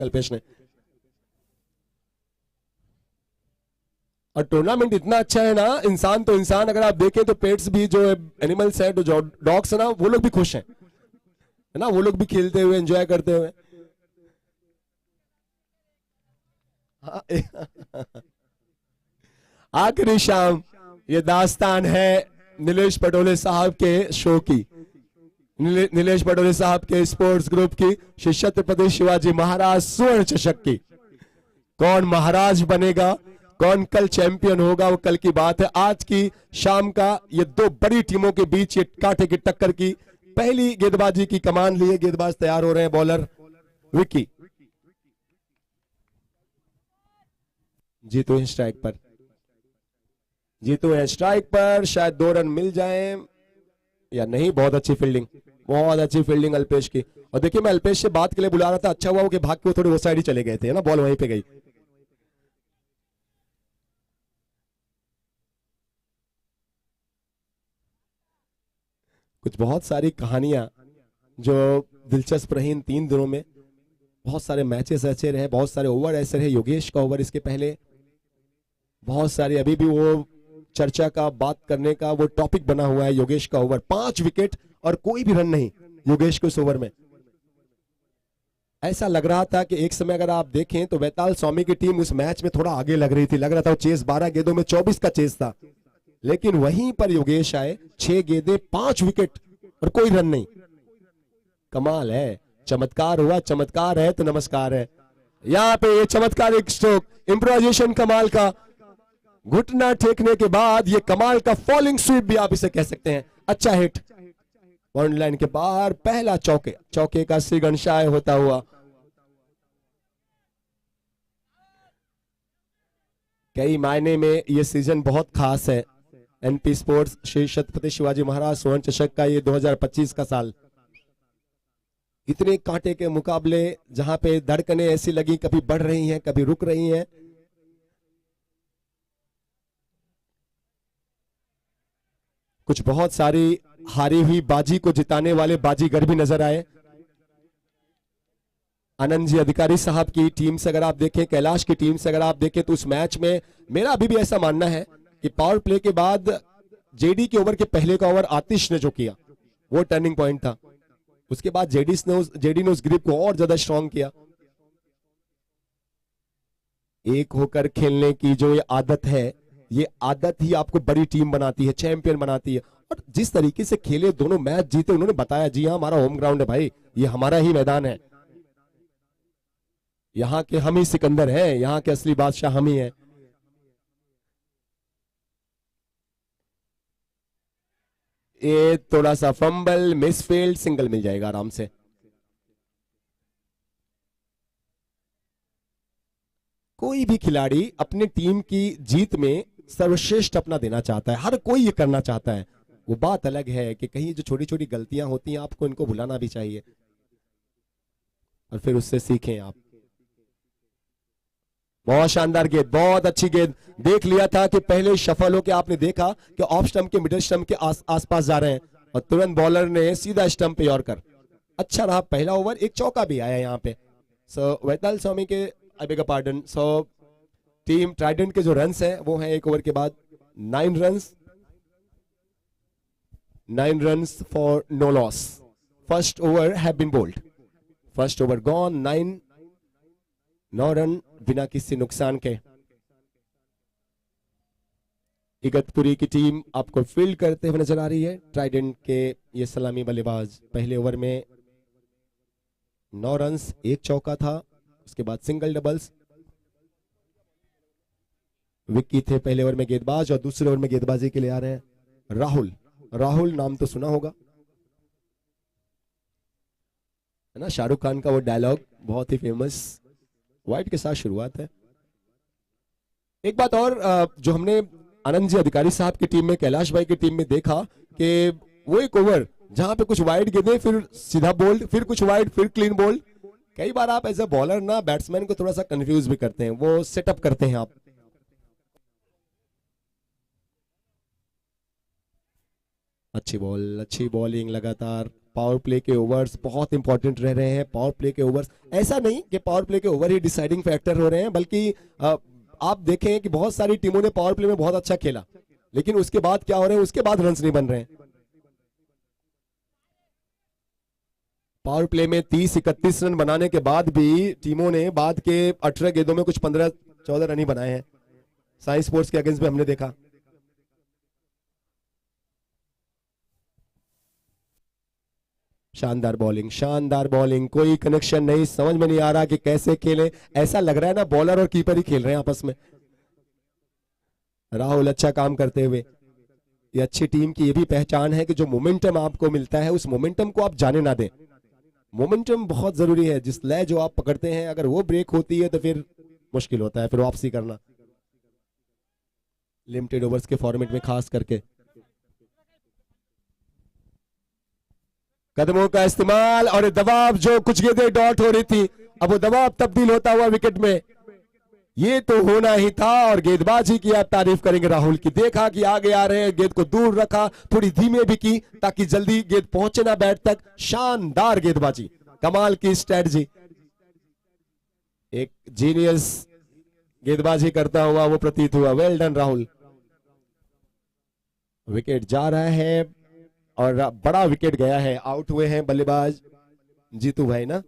कल्पेश ने। और टूर्नामेंट इतना अच्छा है ना, इंसान तो इंसान, अगर आप देखें तो पेट्स भी जो एनिमल्स हैं, जो डॉग्स है ना, वो लोग भी खुश हैं, है ना, वो लोग भी खेलते हुए एंजॉय करते हुए। आखिरी शाम, ये दास्तान है नीलेश पटोले साहब के शो की, नीलेश पटोले साहब के स्पोर्ट्स ग्रुप की, श्री छत्रपति शिवाजी महाराज स्वर्ण चषक की। कौन महाराज बनेगा, कौन कल चैंपियन होगा, वो कल की बात है। आज की शाम का ये दो बड़ी टीमों के बीच ये कांटे की टक्कर की पहली गेंदबाजी की कमान लिए गेंदबाज तैयार हो रहे हैं। बॉलर विकी, जीतू है स्ट्राइक पर, जीतू है स्ट्राइक पर, शायद 2 रन मिल जाएं या नहीं। बहुत अच्छी फील्डिंग, बहुत अच्छी फील्डिंग अल्पेश की। और देखिए, मैं अल्पेश से बात के लिए बुला रहा था, अच्छा हुआ वो कि भाग के वो थोड़ी वो साइड ही चले गए थे ना, बॉल वहीं पे गई। कुछ बहुत सारी कहानियां जो दिलचस्प रही इन 3 दिनों में। बहुत सारे मैचेस ऐसे रहे, बहुत सारे ओवर ऐसे रहे। योगेश का ओवर इसके पहले, बहुत सारे अभी भी वो चर्चा का, बात करने का वो टॉपिक बना हुआ है। योगेश का ओवर, 5 विकेट और कोई भी रन नहीं योगेश को इस ओवर में। ऐसा लग रहा था कि एक समय अगर आप देखें तो वैताल स्वामी की टीम उस मैच में थोड़ा आगे लग रही थी, लग रहा था वो चेस 12 गेंदों में 24 का चेस था, लेकिन वहीं पर योगेश आए, 6 गेंदें 5 विकेट और कोई रन नहीं। कमाल है, चमत्कार हुआ, चमत्कार है तो नमस्कार है। यहां पे ये चमत्कारिक स्ट्रोक, इंप्रोवाइजेशन कमाल का, घुटना टेकने के बाद ये कमाल का फॉलिंग स्वीप भी आप इसे कह सकते हैं। अच्छा हिट, बाउंड्री लाइन के बाहर, पहला चौके, चौके का श्रीगणशाय होता हुआ। कई मायने में ये सीजन बहुत खास है। एनपी स्पोर्ट्स श्री छत्रपति शिवाजी महाराज स्वर्ण चषक का ये 2025 का साल, इतने कांटे के मुकाबले जहां पे धड़कनें ऐसी लगी, कभी बढ़ रही हैं, कभी रुक रही हैं। कुछ बहुत सारी हारी हुई बाजी को जिताने वाले बाजीगर भी नजर आए। आनंद जी अधिकारी साहब की टीम से अगर आप देखें, कैलाश की टीम से अगर आप देखें, तो उस मैच में मेरा अभी भी ऐसा मानना है कि पावर प्ले के बाद जेडी के ओवर के पहले का ओवर आतिश ने जो किया वो टर्निंग पॉइंट था। उसके बाद जेडी ने उस ग्रिप को और ज्यादा स्ट्रांग किया। एक होकर खेलने की जो ये आदत है, ये आदत ही आपको बड़ी टीम बनाती है, चैंपियन बनाती है। और जिस तरीके से खेले, दोनों मैच जीते, उन्होंने बताया जी हाँ हमारा होम ग्राउंड है भाई, ये हमारा ही मैदान है, यहाँ के हम ही सिकंदर हैं, यहाँ के असली बादशाह हम ही हैं। ये थोड़ा सा फंबल, मिसफील्ड, सिंगल मिल जाएगा आराम से। कोई भी खिलाड़ी अपनी टीम की जीत में सर्वश्रेष्ठ अपना देना चाहता है, हर कोई ये करना चाहता है। वो बात अलग है कि कहीं जो छोटी छोटी गलतियां होती हैं आपको इनको भुलाना भी चाहिए और फिर उससे सीखें आप। बहुत शानदार गेंद, बहुत अच्छी गेंद। देख लिया था कि पहले शफल हो के आपने देखा कि ऑफ स्टंप के मिडिल स्टंप के आसपास जा रहे हैं और तुरंत बॉलर ने सीधा स्टंप पे यॉर्कर। अच्छा रहा पहला ओवर, एक चौका भी आया यहाँ पे। सो वैताल स्वामी के, I beg pardon, so team Trident के जो रन्स हैं वो हैं एक ओवर के बाद 9 runs, 9 runs for no loss. First over have been bowled, first over gone, 9 run बिना किसी नुकसान के। इगतपुरी की टीम आपको फील्ड करते हुए नजर आ रही है। ट्राइडेंट के ये सलामी बल्लेबाज, पहले ओवर में 9 रन्स, एक चौका था, उसके बाद सिंगल डबल्स। विक्की थे पहले ओवर में गेंदबाज और दूसरे ओवर में गेंदबाजी के लिए आ रहे हैं राहुल। राहुल नाम तो सुना होगा, है ना, शाहरुख खान का वो डायलॉग बहुत ही फेमस। व्हाइट के साथ शुरुआत है। एक बात और, जो हमने आनंद जी अधिकारी साहब की टीम में, कैलाश भाई की टीम में देखा कि वो एक ओवर जहां पे कुछ वाइड गेंदे, फिर सीधा बोल्ड, फिर कुछ वाइड, फिर क्लीन बोल्ड। कई बार आप एज ए बॉलर ना बैट्समैन को थोड़ा सा कंफ्यूज भी करते हैं, वो सेटअप करते हैं आप। अच्छी बॉल, अच्छी बॉलिंग लगातार। पावर प्ले के ओवर्स बहुत इंपॉर्टेंट रह रहे हैं। पावर प्ले के ओवर्स, ऐसा नहीं कि पावर प्ले के ओवर ही डिसाइडिंग फैक्टर हो रहे हैं, बल्कि आप देखें कि बहुत सारी टीमों ने पावर प्ले में बहुत अच्छा खेला, लेकिन उसके बाद क्या हो रहा है, उसके बाद रन्स नहीं बन रहे हैं। पावर प्ले में 30-31 रन बनाने के बाद भी टीमों ने बाद के 18 गेंदों में कुछ 15-14 रन ही बनाए हैं। साई स्पोर्ट्स के अगेंस्ट में हमने देखा। शानदार बॉलिंग, शानदार बॉलिंग, कोई कनेक्शन नहीं, समझ में नहीं आ रहा कि कैसे खेले। ऐसा लग रहा है ना बॉलर और कीपर ही खेल रहे हैं आपस में। राहुल अच्छा काम करते हुए। ये अच्छी टीम की ये भी पहचान है कि जो मोमेंटम आपको मिलता है उस मोमेंटम को आप जाने ना दें। मोमेंटम बहुत जरूरी है। जिस लय जो आप पकड़ते हैं अगर वो ब्रेक होती है तो फिर मुश्किल होता है फिर वापसी करना, लिमिटेड ओवर्स के फॉर्मेट में खास करके। कदमों का इस्तेमाल और दबाव, जो कुछ गेंदें डॉट हो रही थी अब वो दबाव तब्दील होता हुआ विकेट में, ये तो होना ही था। और गेंदबाजी की आप तारीफ करेंगे राहुल की। देखा कि आगे आ रहे हैं, गेंद को दूर रखा, थोड़ी धीमे भी की ताकि जल्दी गेंद पहुंचे ना बैट तक। शानदार गेंदबाजी, कमाल की स्ट्रेटजी, एक जीनियस गेंदबाजी करता हुआ वो प्रतीत हुआ। Well done Rahul. विकेट जा रहा है और बड़ा विकेट गया है। आउट हुए हैं बल्लेबाज जीतू भाई ना।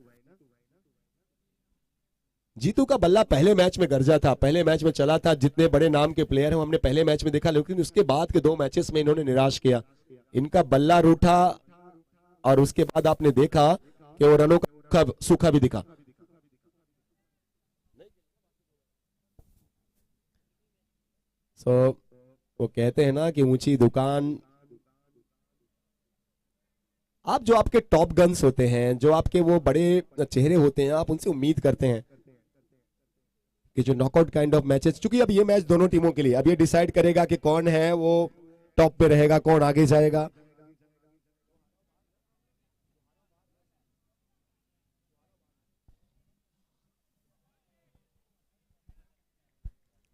जीतू का बल्ला पहले मैच में गरजा था, पहले मैच में चला था। जितने बड़े नाम के प्लेयर हैं हमने पहले मैच में देखा, लेकिन उसके बाद के 2 मैचेस में इन्होंने निराश किया। इनका बल्ला रूठा और उसके बाद आपने देखा कि वो रनों का सूखा भी दिखा। वो कहते हैं ना कि ऊंची दुकान, आप जो आपके टॉप गन्स होते हैं, जो आपके वो बड़े चेहरे होते हैं, आप उनसे उम्मीद करते हैं कि जो नॉकआउट काइंड ऑफ मैचेस, क्योंकि अब ये मैच दोनों टीमों के लिए, अब ये डिसाइड करेगा कि कौन है वो टॉप पे रहेगा, कौन आगे जाएगा।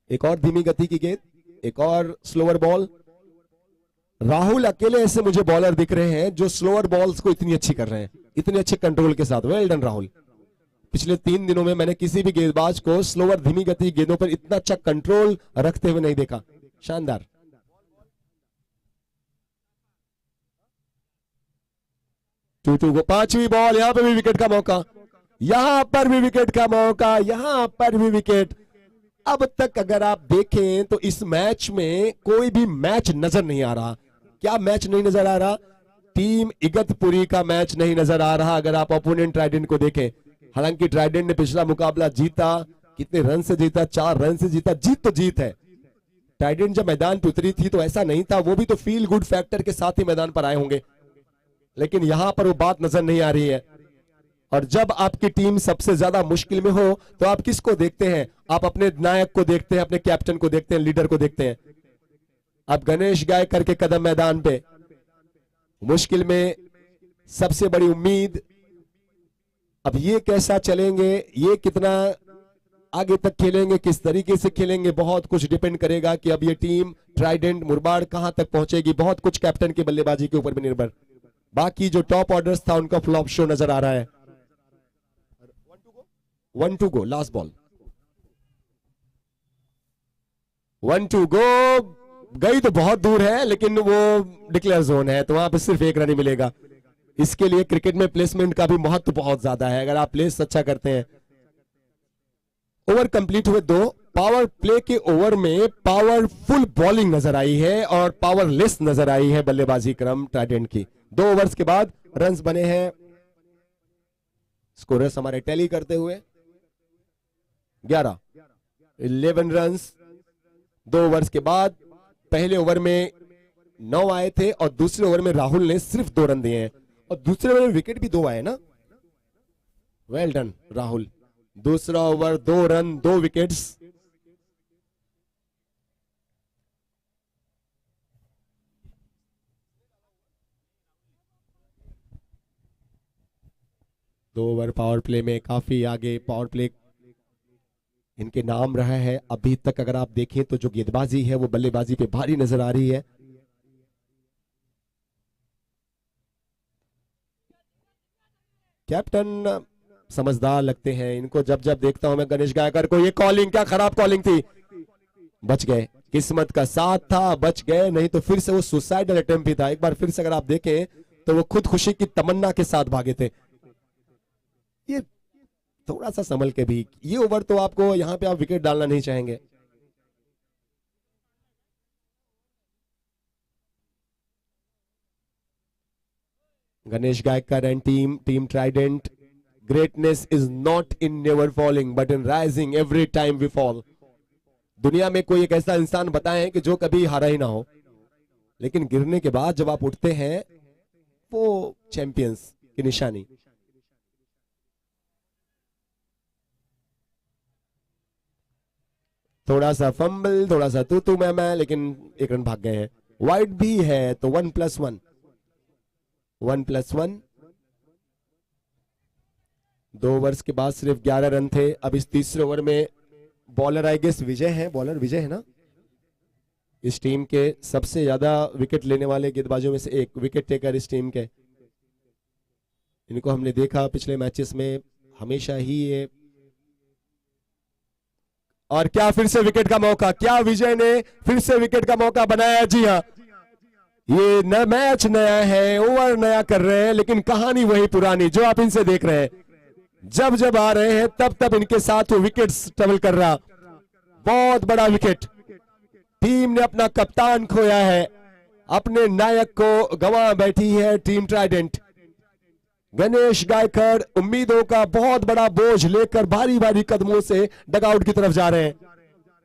एक और धीमी गति की गेंद, एक और स्लोअर बॉल। राहुल अकेले ऐसे मुझे बॉलर दिख रहे हैं जो स्लोअर बॉल्स को इतनी अच्छी कर रहे हैं, इतने अच्छे कंट्रोल के साथ। Well done Rahul. पिछले 3 दिनों में मैंने किसी भी गेंदबाज को स्लोअर धीमी गति गेंदों पर इतना अच्छा कंट्रोल रखते हुए नहीं देखा। शानदार। टू को 5वीं बॉल, यहां पर भी विकेट का मौका, यहां पर भी विकेट का मौका, यहां पर भी विकेट। अब तक अगर आप देखें तो इस मैच में कोई भी मैच नजर नहीं आ रहा। क्या मैच नहीं नजर आ रहा? टीम इगतपुरी का मैच नहीं नजर आ रहा। अगर आप ओपोनेंट ट्राइडेंट को देखें, हालांकि ट्राइडेंट ने पिछला मुकाबला जीता, कितने रन से जीता? 4 रन से जीता। जीत तो जीत है। ट्राइडेंट जब मैदान पे उतरी थी तो ऐसा नहीं था, वो भी तो फील गुड फैक्टर के साथ ही मैदान पर आए होंगे, लेकिन यहां पर वो बात नजर नहीं आ रही है। और जब आपकी टीम सबसे ज्यादा मुश्किल में हो तो आप किसको देखते हैं? आप अपने नायक को देखते हैं, अपने कैप्टन को देखते हैं, लीडर को देखते हैं। अब गणेश गायकर के कदम मैदान पे, मुश्किल में सबसे बड़ी उम्मीद। अब ये कैसा चलेंगे, ये कितना आगे तक खेलेंगे, किस तरीके से खेलेंगे, बहुत कुछ डिपेंड करेगा कि अब ये टीम ट्राइडेंट मुरबाड कहां तक पहुंचेगी। बहुत कुछ कैप्टन की बल्लेबाजी के ऊपर भी निर्भर। बाकी जो टॉप ऑर्डर्स था उनका फ्लॉप शो नजर आ रहा है। 1 to go, last ball. 1 to go, गई तो बहुत दूर है लेकिन वो डिक्लेयर जोन है तो वहां पे सिर्फ 1 रन ही मिलेगा। इसके लिए क्रिकेट में प्लेसमेंट का भी महत्व बहुत ज्यादा है। अगर आप प्लेस अच्छा करते हैं। ओवर कंप्लीट हुए 2। पावर प्ले के ओवर में पावरफुल बॉलिंग नजर आई है और पावरलेस नजर आई है बल्लेबाजी क्रम ट्राइडेंट की। 2 ओवर्स के बाद रन्स बने हैं। स्कोरर्स हमारे टैली करते हुए 11 रन्स 2 ओवर्स के बाद। पहले ओवर में 9 आए थे और दूसरे ओवर में राहुल ने सिर्फ 2 रन दिए हैं और दूसरे ओवर में विकेट भी 2 आए ना। Well done Rahul. दूसरा ओवर 2 रन 2 विकेट्स। दो ओवर पावर प्ले में काफी आगे पावर प्ले इनके नाम रहा है अभी तक। अगर आप देखें तो जो गेंदबाजी है वो बल्लेबाजी पे भारी नजर आ रही है। कैप्टन समझदार लगते हैं, इनको जब जब देखता हूं मैं गणेश गायकर को। ये कॉलिंग क्या खराब कॉलिंग थी, बच गए, किस्मत का साथ था, बच गए, नहीं तो फिर से वो सुसाइडल अटेम्प्ट भी था। एक बार फिर से अगर आप देखें तो वो खुद खुशी की तमन्ना के साथ भागे थे। ये थोड़ा सा संभल के भी, ये ओवर तो आपको यहां पे आप विकेट डालना नहीं चाहेंगे। Ganesh Gaikar and team Trident, greatness is not in never falling but in rising every time we fall। दुनिया में कोई एक ऐसा इंसान बताएं कि जो कभी हारा ही ना हो, लेकिन गिरने के बाद जब आप उठते हैं वो चैंपियंस की निशानी। थोड़ा सा फंबल, थोड़ा सा तू मैं, लेकिन एक रन भाग गए हैं। वाइड भी है तो 1+1, 1+1। 2 ओवर्स के बाद सिर्फ 11 रन थे। अब इस तीसरे ओवर में बॉलर आई गेस विजय है, बॉलर विजय है ना, इस टीम के सबसे ज्यादा विकेट लेने वाले गेंदबाजों में से एक, विकेट टेकर इस टीम के। इनको हमने देखा पिछले मैचेस में हमेशा ही ये, और क्या फिर से विकेट का मौका, क्या विजय ने फिर से विकेट का मौका बनाया। जी हाँ, ये न मैच नया है, ओवर नया कर रहे हैं, लेकिन कहानी वही पुरानी जो आप इनसे देख रहे हैं। जब जब आ रहे हैं तब तब इनके साथ विकेट ट्रेवल कर रहा। बहुत बड़ा विकेट, टीम ने अपना कप्तान खोया है, अपने नायक को गंवा बैठी है टीम ट्राइडेंट। गणेश गायकर उम्मीदों का बहुत बड़ा बोझ लेकर भारी भारी कदमों से डगआउट की तरफ जा रहे हैं।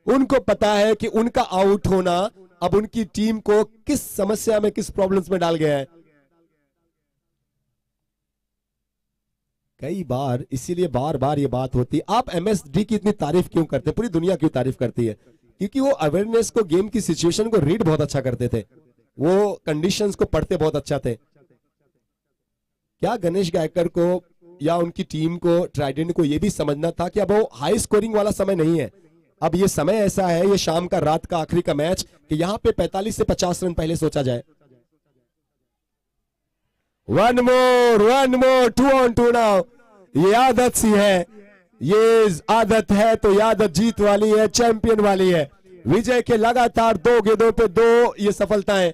उनको पता है कि उनका आउट होना अब उनकी टीम को किस समस्या में, किस प्रॉब्लम्स में डाल गया है। कई बार इसीलिए बार बार ये बात होती है, आप एमएसडी की इतनी तारीफ क्यों करते, पूरी दुनिया क्यों तारीफ करती है, क्योंकि वो अवेयरनेस को, गेम की सिचुएशन को रीड बहुत अच्छा करते थे, वो कंडीशंस को पढ़ते बहुत अच्छा थे। क्या गणेश गायकर को या उनकी टीम को, ट्राइडेंट को यह भी समझना था कि अब वो हाई स्कोरिंग वाला समय नहीं है। अब ये समय ऐसा है, ये शाम का, रात का, आखिरी का मैच, कि यहां पे 45 से 50 रन पहले सोचा जाए। One more 2 on 2 now. ये आदत सी है, ये आदत है तो ये आदत जीत वाली है, चैंपियन वाली है। विजय के लगातार 2 गेंदों पे 2 ये सफलताएं,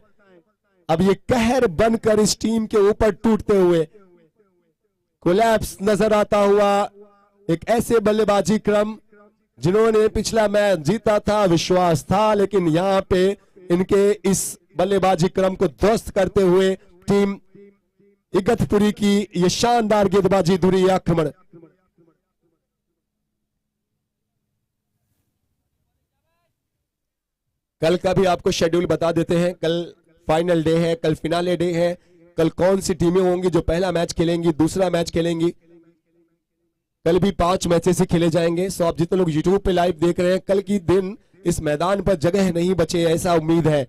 अब ये कहर बनकर इस टीम के ऊपर टूटते हुए, कोलैप्स नजर आता हुआ एक ऐसे बल्लेबाजी क्रम जिन्होंने पिछला मैच जीता था, विश्वास था, लेकिन यहां पे इनके इस बल्लेबाजी क्रम को ध्वस्त करते हुए टीम इगतपुरी की ये शानदार गेंदबाजी, धुरी आक्रमण। कल का भी आपको शेड्यूल बता देते हैं। कल फाइनल डे है, कल फिनाले डे है। कल कौन सी टीमें होंगी जो पहला मैच खेलेंगी, दूसरा मैच खेलेंगी। कल भी 5 मैचेस ही खेले जाएंगे। सो आप जितने लोग यूट्यूब पे लाइव देख रहे हैं, कल की दिन इस मैदान पर जगह नहीं बचे, ऐसा उम्मीद है।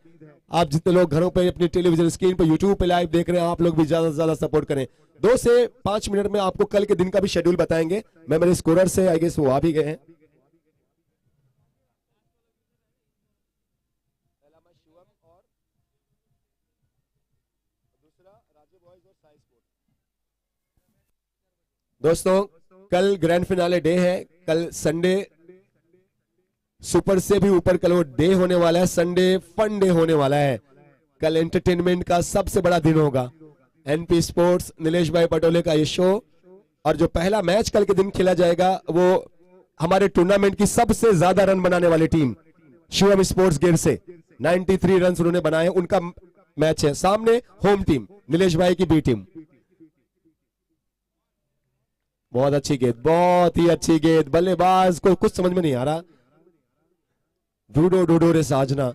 आप जितने लोग घरों पे अपनी टेलीविजन स्क्रीन पर, यूट्यूब पे लाइव देख रहे हैं, आप लोग भी ज्यादा से ज्यादा सपोर्ट करें। 2 से 5 मिनट में आपको कल के दिन का भी शेड्यूल बताएंगे। मैं मेरे स्कोरर से, आई गेस वो आ भी गए हैं। दोस्तों कल ग्रैंड फिनाले डे है, कल संडे सुपर से भी ऊपर कल वो डे होने वाला है, संडे फन डे होने वाला है। कल एंटरटेनमेंट का सबसे बड़ा दिन होगा। एनपी स्पोर्ट्स, नीलेश भाई पटोले का ये शो, और जो पहला मैच कल के दिन खेला जाएगा वो हमारे टूर्नामेंट की सबसे ज्यादा रन बनाने वाली टीम शिवम स्पोर्ट्स गिर से 93 रन उन्होंने बनाए, उनका मैच है। सामने होम टीम नीलेश भाई की बी टीम। बहुत अच्छी गेंद, बहुत ही अच्छी गेंद, बल्लेबाज को कुछ समझ में नहीं आ रहा। ढूंढो रे साजना।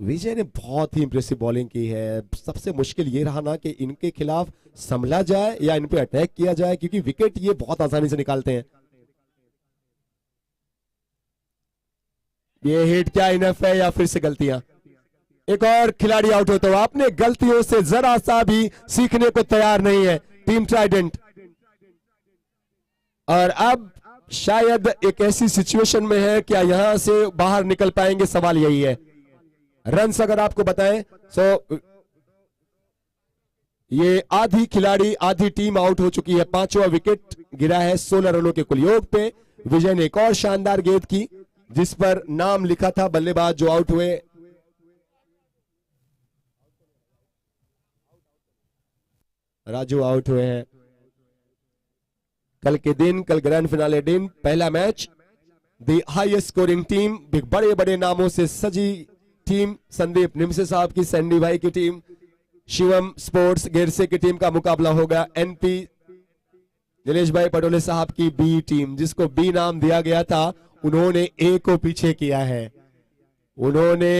विजय ने बहुत ही इंप्रेसिव बॉलिंग की है। सबसे मुश्किल ये रहा ना कि इनके खिलाफ संभला जाए या इन पे अटैक किया जाए, क्योंकि विकेट ये बहुत आसानी से निकालते हैं। ये हिट क्या इनफ है या फिर से गलतियां? एक और खिलाड़ी आउट हो तो आपने गलतियों से जरा सा भी सीखने को तैयार नहीं है टीम ट्राइडेंट। और अब शायद एक ऐसी सिचुएशन में है, क्या यहां से बाहर निकल पाएंगे, सवाल यही है। रन्स अगर आपको बताएं तो ये आधी खिलाड़ी आधी टीम आउट हो चुकी है। पांचवा विकेट गिरा है 16 रनों के कुल योग पे। विजय ने एक और शानदार गेंद की जिस पर नाम लिखा था बल्लेबाज जो आउट हुए। राजू आउट हुए हैं। कल के दिन, कल ग्रैंड फिनाले दिन, पहला match, the highest scoring team, बड़े बड़े नामों से सजी टीम, संदीप निमसे साहब की सैंडी भाई की टीम, शिवम स्पोर्ट्स गेरसे की टीम का मुकाबला होगा एनपी नीलेश भाई पटोले साहब की बी टीम। जिसको बी नाम दिया गया था उन्होंने ए को पीछे किया है। उन्होंने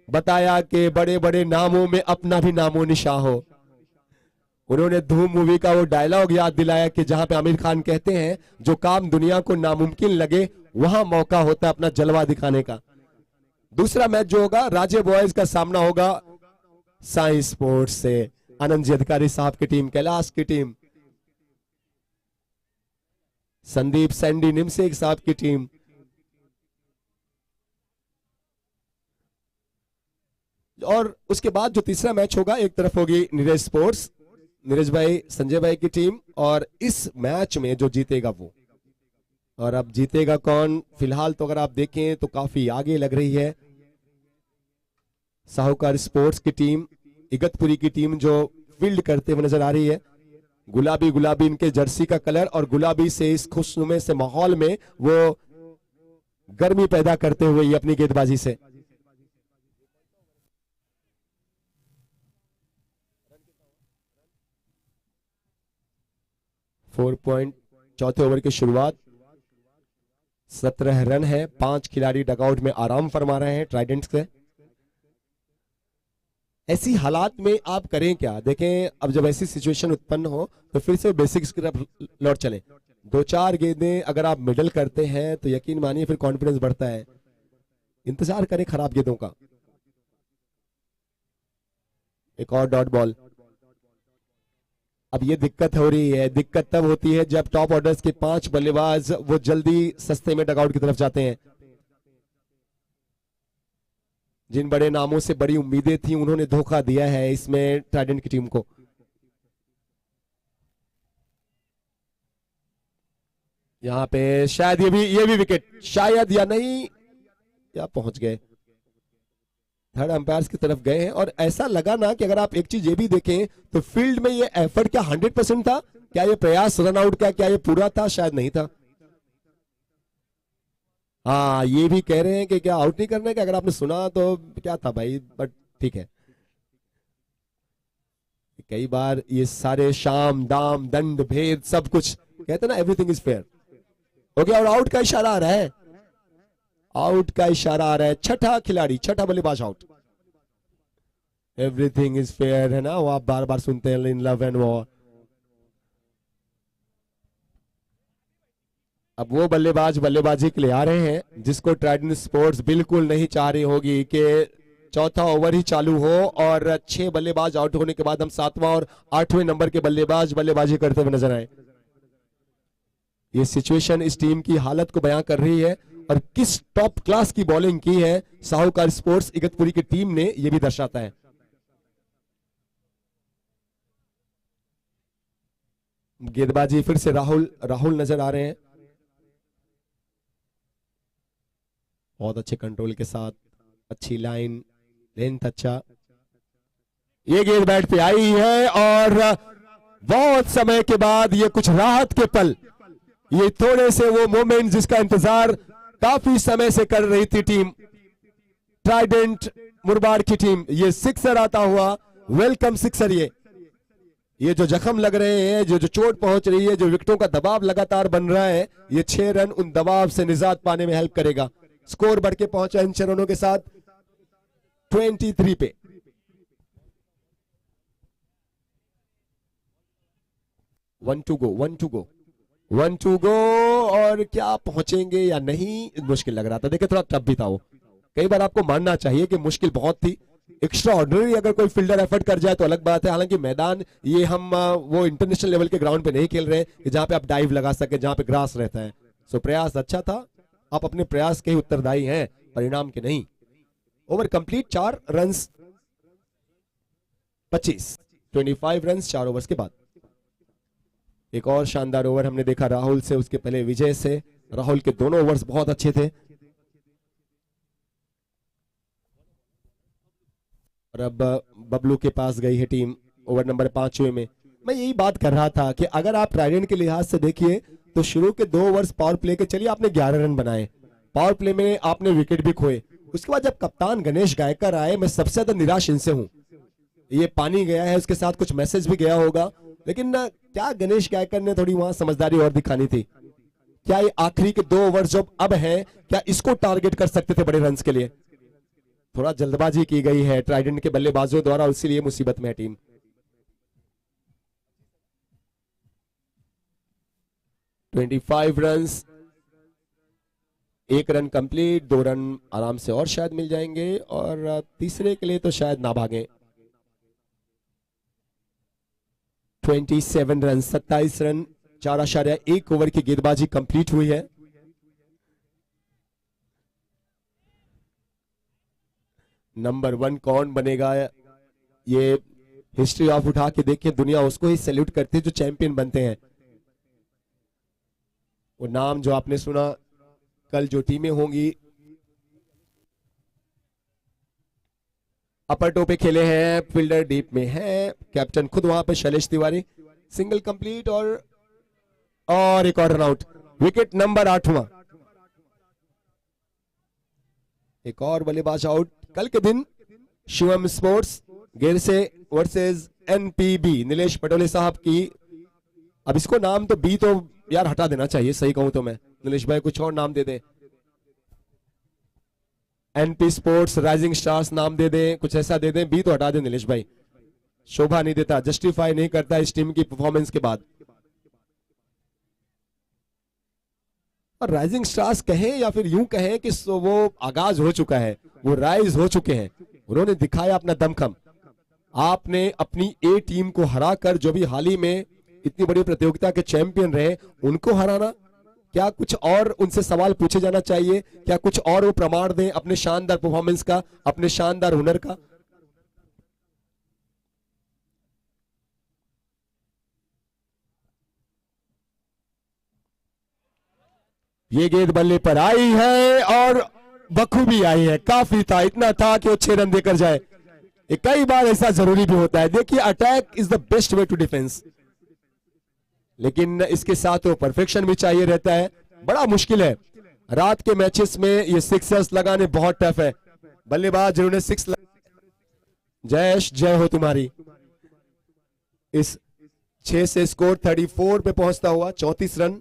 बताया कि बड़े बड़े नामों में अपना भी नामो निशा हो। उन्होंने धूम मूवी का वो डायलॉग याद दिलाया कि जहां पे आमिर खान कहते हैं जो काम दुनिया को नामुमकिन लगे वहां मौका होता है अपना जलवा दिखाने का। दूसरा मैच जो होगा राजे बॉयज का सामना होगा साई स्पोर्ट्स से, आनंद जी अधिकारी साहब की टीम, कैलाश की टीम, संदीप सैंडी निमसेक साहब की टीम। और उसके बाद जो तीसरा मैच होगा, एक तरफ होगी नीरज स्पोर्ट्स, नीरज भाई संजय भाई की टीम, और इस मैच में जो जीतेगा वो। और अब जीतेगा कौन, फिलहाल तो अगर आप देखें तो काफी आगे लग रही है साहूकार स्पोर्ट्स की टीम, इगतपुरी की टीम जो फील्ड करते हुए नजर आ रही है। गुलाबी गुलाबी इनके जर्सी का कलर, और गुलाबी से इस खुशनुमे से माहौल में वो गर्मी पैदा करते हुए ये अपनी गेंदबाजी से। फोर पॉइंट, चौथे ओवर की शुरुआत, 17 रन है। 5 खिलाड़ी डगआउट में आराम फरमा रहे हैं ट्राइडेंट से। ऐसी हालात में आप करें क्या, देखें अब जब ऐसी सिचुएशन उत्पन्न हो तो फिर से बेसिक्स की तरफ लौट चलें। 2-4 गेंदें अगर आप मिडल करते हैं तो यकीन मानिए फिर कॉन्फिडेंस बढ़ता है। इंतजार करें खराब गेंदों का। एक और डॉट बॉल। अब ये दिक्कत हो रही है, दिक्कत तब होती है जब टॉप ऑर्डर्स के 5 बल्लेबाज वो जल्दी सस्ते में डगआउट की तरफ जाते हैं। जिन बड़े नामों से बड़ी उम्मीदें थी उन्होंने धोखा दिया है इसमें ट्राइडेंट की टीम को। यहां पे शायद ये भी विकेट, शायद या नहीं, या पहुंच गए, थर्ड अंपायर्स की तरफ गए हैं। और ऐसा लगा ना कि अगर आप एक चीज ये भी देखें तो फील्ड में ये एफर्ट क्या 100% था, क्या ये प्रयास रन आउट का क्या ये पूरा था, शायद नहीं था। हाँ, ये भी कह रहे हैं कि क्या आउट नहीं करने का, अगर आपने सुना तो क्या था भाई, बट ठीक है। कई बार ये सारे शाम दाम दंड भेद सब कुछ कहते ना, एवरीथिंग इज फेयर। ओके, और आउट का इशारा आ रहा है, आउट का इशारा आ रहा है। छठा खिलाड़ी, छठा बल्लेबाज आउट। एवरीथिंग इज फेयर है ना, वो आप बार बार सुनते हैं इन लव एंड वॉर। अब वो बल्लेबाज बल्लेबाजी के लिए आ रहे हैं जिसको ट्राइडेंट स्पोर्ट्स बिल्कुल नहीं चाह रही होगी कि चौथा ओवर ही चालू हो और 6 बल्लेबाज आउट होने के बाद हम 7वां और 8वें नंबर के बल्लेबाज बल्लेबाजी करते हुए नजर आए। ये सिचुएशन इस टीम की हालत को बयां कर रही है और किस टॉप क्लास की बॉलिंग की है साहूकार स्पोर्ट्स इगतपुरी की टीम ने, यह भी दर्शाता है। गेंदबाजी फिर से राहुल नजर आ रहे हैं, बहुत अच्छे कंट्रोल के साथ, अच्छी लाइन, लेंथ अच्छा। ये गेंद बैट पे आई है और बहुत समय के बाद ये कुछ राहत के पल, ये थोड़े से वो मोमेंट जिसका इंतजार काफी समय से कर रही थी टीम ट्राइडेंट मुरबाड की टीम। ये सिक्सर आता हुआ, वेलकम सिक्सर। ये जो जख्म लग रहे हैं, जो चोट पहुंच रही है, जो विकेटों का दबाव लगातार बन रहा है, ये 6 रन उन दबाव से निजात पाने में हेल्प करेगा। स्कोर बढ़ के पहुंचा इन 6 रनों के साथ 23 पे। वन टू गो और क्या पहुंचेंगे या नहीं, मुश्किल लग रहा था। देखिए थोड़ा टफ भी था वो, कई बार आपको मानना चाहिए कि मुश्किल बहुत थी। एक्स्ट्रा ऑर्डिनरी अगर कोई फील्डर एफर्ट कर जाए तो अलग बात है। हालांकि मैदान ये हम वो इंटरनेशनल लेवल के ग्राउंड पे नहीं खेल रहे हैं जहां पे आप डाइव लगा सके, जहां पे ग्रास रहता है। सो प्रयास अच्छा था, आप अपने प्रयास के ही उत्तरदायी हैं, परिणाम के नहीं। Over complete, 4 run 25। 25 run 4 overs के बाद। एक और शानदार ओवर हमने देखा राहुल से, उसके पहले विजय से। राहुल के दोनों ओवर्स बहुत अच्छे थे। और अब बबलू के पास गई है टीम ओवर नंबर 5वें में। मैं यही बात कर रहा था कि अगर आप ट्राइडेंट के लिहाज से देखिए तो शुरू के 2 ओवर्स पावर प्ले के, चलिए आपने 11 रन बनाए, पावर प्ले में आपने विकेट भी खोए। उसके बाद जब कप्तान गणेश गायकर आए, मैं सबसे ज्यादा निराश इनसे हूं। ये पानी गया है, उसके साथ कुछ मैसेज भी गया होगा, लेकिन क्या गणेश गायकर ने थोड़ी वहां समझदारी और दिखानी थी। क्या ये आखिरी के 2 ओवर जो अब हैं, क्या इसको टारगेट कर सकते थे बड़े रन्स के लिए? थोड़ा जल्दबाजी की गई है ट्राइडेंट के बल्लेबाजों द्वारा, इसीलिए मुसीबत में है team. $25 runs, 1 run complete, 2 run आराम से और शायद मिल जाएंगे, और तीसरे के लिए तो शायद ना भागें। 27 रन, 27 रन, 4.1 ओवर की गेंदबाजी कंप्लीट हुई है। नंबर 1 कौन बनेगा? ये हिस्ट्री ऑफ उठा के देखिए, दुनिया उसको ही सैल्यूट करती है जो चैंपियन बनते हैं। वो नाम जो आपने सुना, कल जो टीमें होंगी, अपर टो पे खेले हैं, फील्डर डीप में है, कैप्टन खुद वहां पे शैलेश तिवारी। सिंगल कंप्लीट और एक और रन आउट। विकेट नंबर 8वां। एक और बल्लेबाज आउट। कल के दिन शिवम स्पोर्ट्स गेरसे वर्सेस एनपीबी, नीलेश पटोले साहब की। अब इसको नाम तो बी तो यार हटा देना चाहिए, सही कहूं तो मैं, नीलेश भाई कुछ और नाम दे दे। एनपी स्पोर्ट्स राइजिंग स्टार्स नाम दे दें, कुछ ऐसा दे दें, बी तो हटा दें नीलेश भाई, शोभा नहीं देता, जस्टिफाई नहीं करता इस टीम की परफॉर्मेंस के बाद। और राइजिंग स्टार्स कहें या फिर यूं कहें कि वो आगाज हो चुका है, वो राइज हो चुके हैं, उन्होंने दिखाया अपना दमखम। आपने अपनी ए टीम को हराकर, जो भी हाल ही में इतनी बड़ी प्रतियोगिता के चैंपियन रहे, उनको हराना, क्या कुछ और उनसे सवाल पूछे जाना चाहिए? क्या कुछ और वो प्रमाण दें अपने शानदार परफॉर्मेंस का, अपने शानदार हुनर का? ये गेंद बल्ले पर आई है और बखूबी आई है, काफी था, इतना था कि वो 6 रन देकर जाए। कई बार ऐसा जरूरी भी होता है। देखिए, attack is the best way to defence, लेकिन इसके साथ वो परफेक्शन भी चाहिए रहता है। बड़ा मुश्किल है रात के मैचेस में ये सिक्सर्स लगाने, बहुत टफ है। बल्लेबाज जिन्होंने 6 जयेश, जय हो तुम्हारी। इस 6 से स्कोर 34 पे पहुंचता हुआ, 34 रन।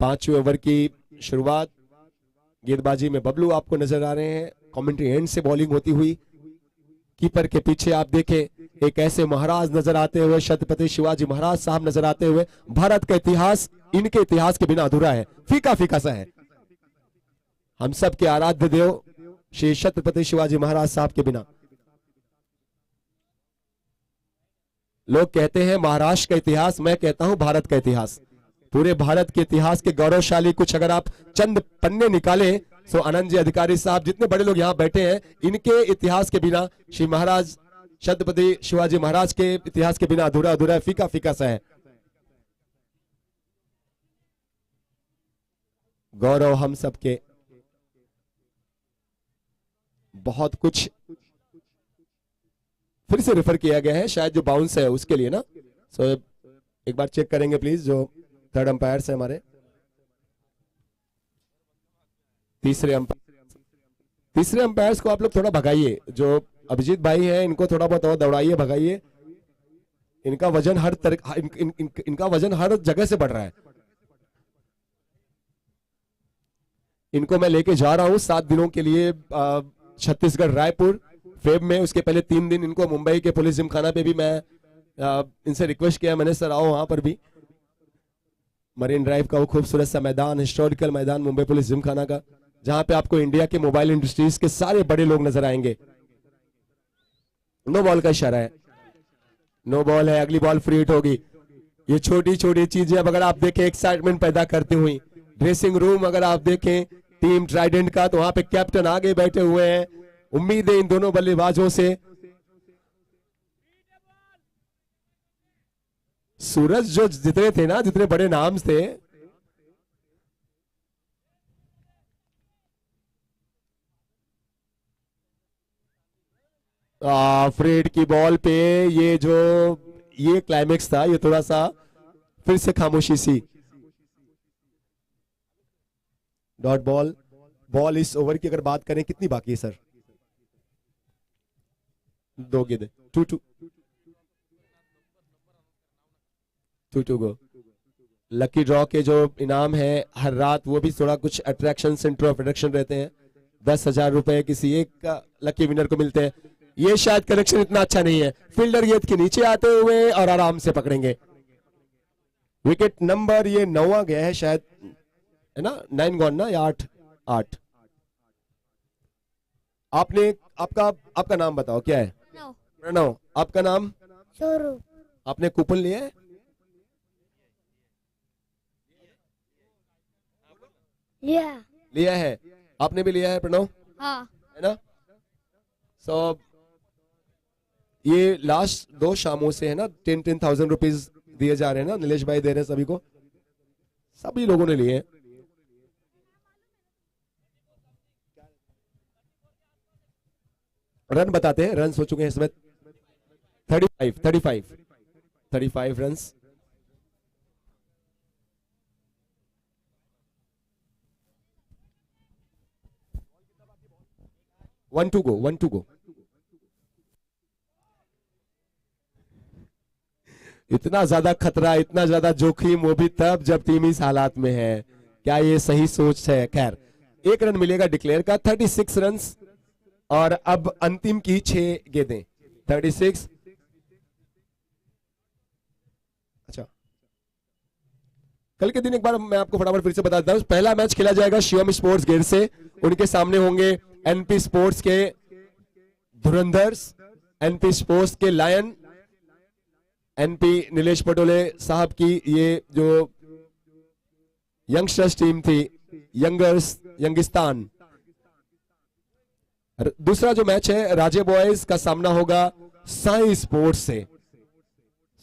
5वें ओवर की शुरुआत, गेंदबाजी में बबलू आपको नजर आ रहे हैं, कमेंट्री एंड से बॉलिंग होती हुई। कीपर के पीछे आप देखें एक ऐसे महाराज नजर आते हुए, छत्रपति शिवाजी महाराज साहब नजर आते हुए। भारत का इतिहास इनके इतिहास के बिना अधूरा है, फीका फीका सा है। हम सब के आराध्य देव श्री छत्रपति शिवाजी महाराज साहब के बिना। लोग कहते हैं महाराष्ट्र का इतिहास, मैं कहता हूं भारत का इतिहास। पूरे भारत के इतिहास के गौरवशाली कुछ अगर आप चंद पन्ने निकाले, तो आनंद जी अधिकारी साहब, जितने बड़े लोग यहाँ बैठे हैं, इनके इतिहास के बिना, श्री महाराज छत्रपति शिवाजी महाराज के इतिहास के बिना अधूरा अधूरा, फीका फीका सा है। गौरव हम सबके, बहुत कुछ फिर से रेफर किया गया है, शायद जो बाउंस है उसके लिए ना। सो एक बार चेक करेंगे प्लीज, जो थर्ड अंपायर है हमारे, तीसरे अंपायर्स को आप लोग थोड़ा भगाइए। जो अभिजीत भाई हैं, इनको थोड़ा बहुत और दौड़ाइए, भगाइए। इनका वजन हर इनका वजन हर जगह से बढ़ रहा है। इनको मैं लेके जा रहा हूं 7 दिनों के लिए छत्तीसगढ़ रायपुर फेब में। उसके पहले 3 दिन इनको मुंबई के पुलिस जिमखाना पे भी मैं इनसे रिक्वेस्ट किया मैंने, सर आओ वहां पर भी। मरीन ड्राइव का वो खूबसूरत सा मैदान, हिस्टोरिकल मैदान मुंबई पुलिस जिमखाना का, जहां पे आपको इंडिया के मोबाइल इंडस्ट्रीज के सारे बड़े लोग नजर आएंगे। नो बॉल का इशारा है, नो बॉल है, अगली बॉल फ्री हिट होगी। ये छोटी छोटी चीजें अब अगर आप देखें एक्साइटमेंट पैदा करती हुई। ड्रेसिंग रूम अगर आप देखें टीम ट्राइडेंट का, तो वहां पे कैप्टन आगे बैठे हुए हैं उम्मीद है इन दोनों बल्लेबाजों से। सूरज जो जितने थे ना, जितने बड़े नाम थे, फ्रेड की बॉल पे ये क्लाइमेक्स था, ये थोड़ा सा फिर से खामोशी सी। Dot ball. बॉल इस ओवर की अगर बात करें कितनी बाकी है सर? 2 गेंदें। 2-2 गो। लकी ड्रॉ के जो इनाम है हर रात, वो भी थोड़ा कुछ अट्रैक्शन, सेंटर ऑफ अट्रैक्शन रहते हैं। 10,000 रुपए किसी एक लकी विनर को मिलते हैं। ये शायद कनेक्शन इतना अच्छा नहीं है। फील्डर गेंद के नीचे आते हुए और आराम से पकड़ेंगे। विकेट नंबर ये 9वां गया है शायद, है ना? 9 गॉन ना, या 8? आपने आपका नाम बताओ क्या है? प्रणव। आपका नाम? स्वरूप। आपने कूपन लिया है? लिया है। आपने भी लिया है प्रणव? हाँ। है ना? ये लास्ट 2 शामों से है ना, 10,000 रुपीज दिए जा रहे हैं ना, नीलेश भाई दे रहे हैं सभी को, सभी लोगों ने लिए हैं। रन बताते हैं, रन हो चुके हैं इसमें 35 रन्स। One to go. इतना ज्यादा खतरा, इतना ज्यादा जोखिम, वो भी तब जब टीम इस हालात में है। क्या ये सही सोच है? खैर, 1 रन मिलेगा डिक्लेयर का। 36 रन और अब अंतिम की 6 गेंदें। 36। अच्छा, कल के दिन एक बार मैं आपको फटाफट फिर से बता देता हूं। पहला मैच खेला जाएगा शिवम स्पोर्ट्स गेट से। उनके सामने होंगे एनपी स्पोर्ट्स के धुरंधर्स, एनपी स्पोर्ट्स के लायन, एनपी नीलेश पटोले साहब की ये जो यंगस्टर्स टीम थी, यंगिस्तान। दूसरा जो मैच है राजे बॉयज का सामना होगा साई स्पोर्ट्स से।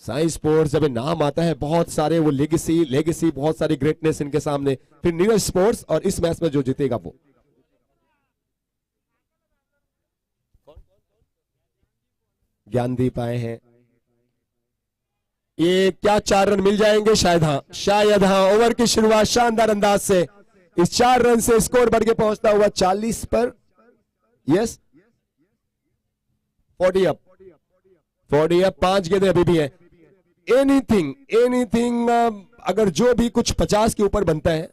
साई स्पोर्ट्स जब नाम आता है, बहुत सारे वो लेगेसी बहुत सारी ग्रेटनेस इनके सामने। फिर नीरज स्पोर्ट्स, और इस मैच में जो जीतेगा वो ज्ञानदीप आए हैं। ये क्या 4 रन मिल जाएंगे? शायद हाँ। ओवर की शुरुआत शानदार अंदाज से, इस 4 रन से स्कोर बढ़ के पहुंचता हुआ 40 पर। Yes, 40 up. 5 गेंदें अभी भी है। एनीथिंग अगर जो भी कुछ 50 के ऊपर बनता है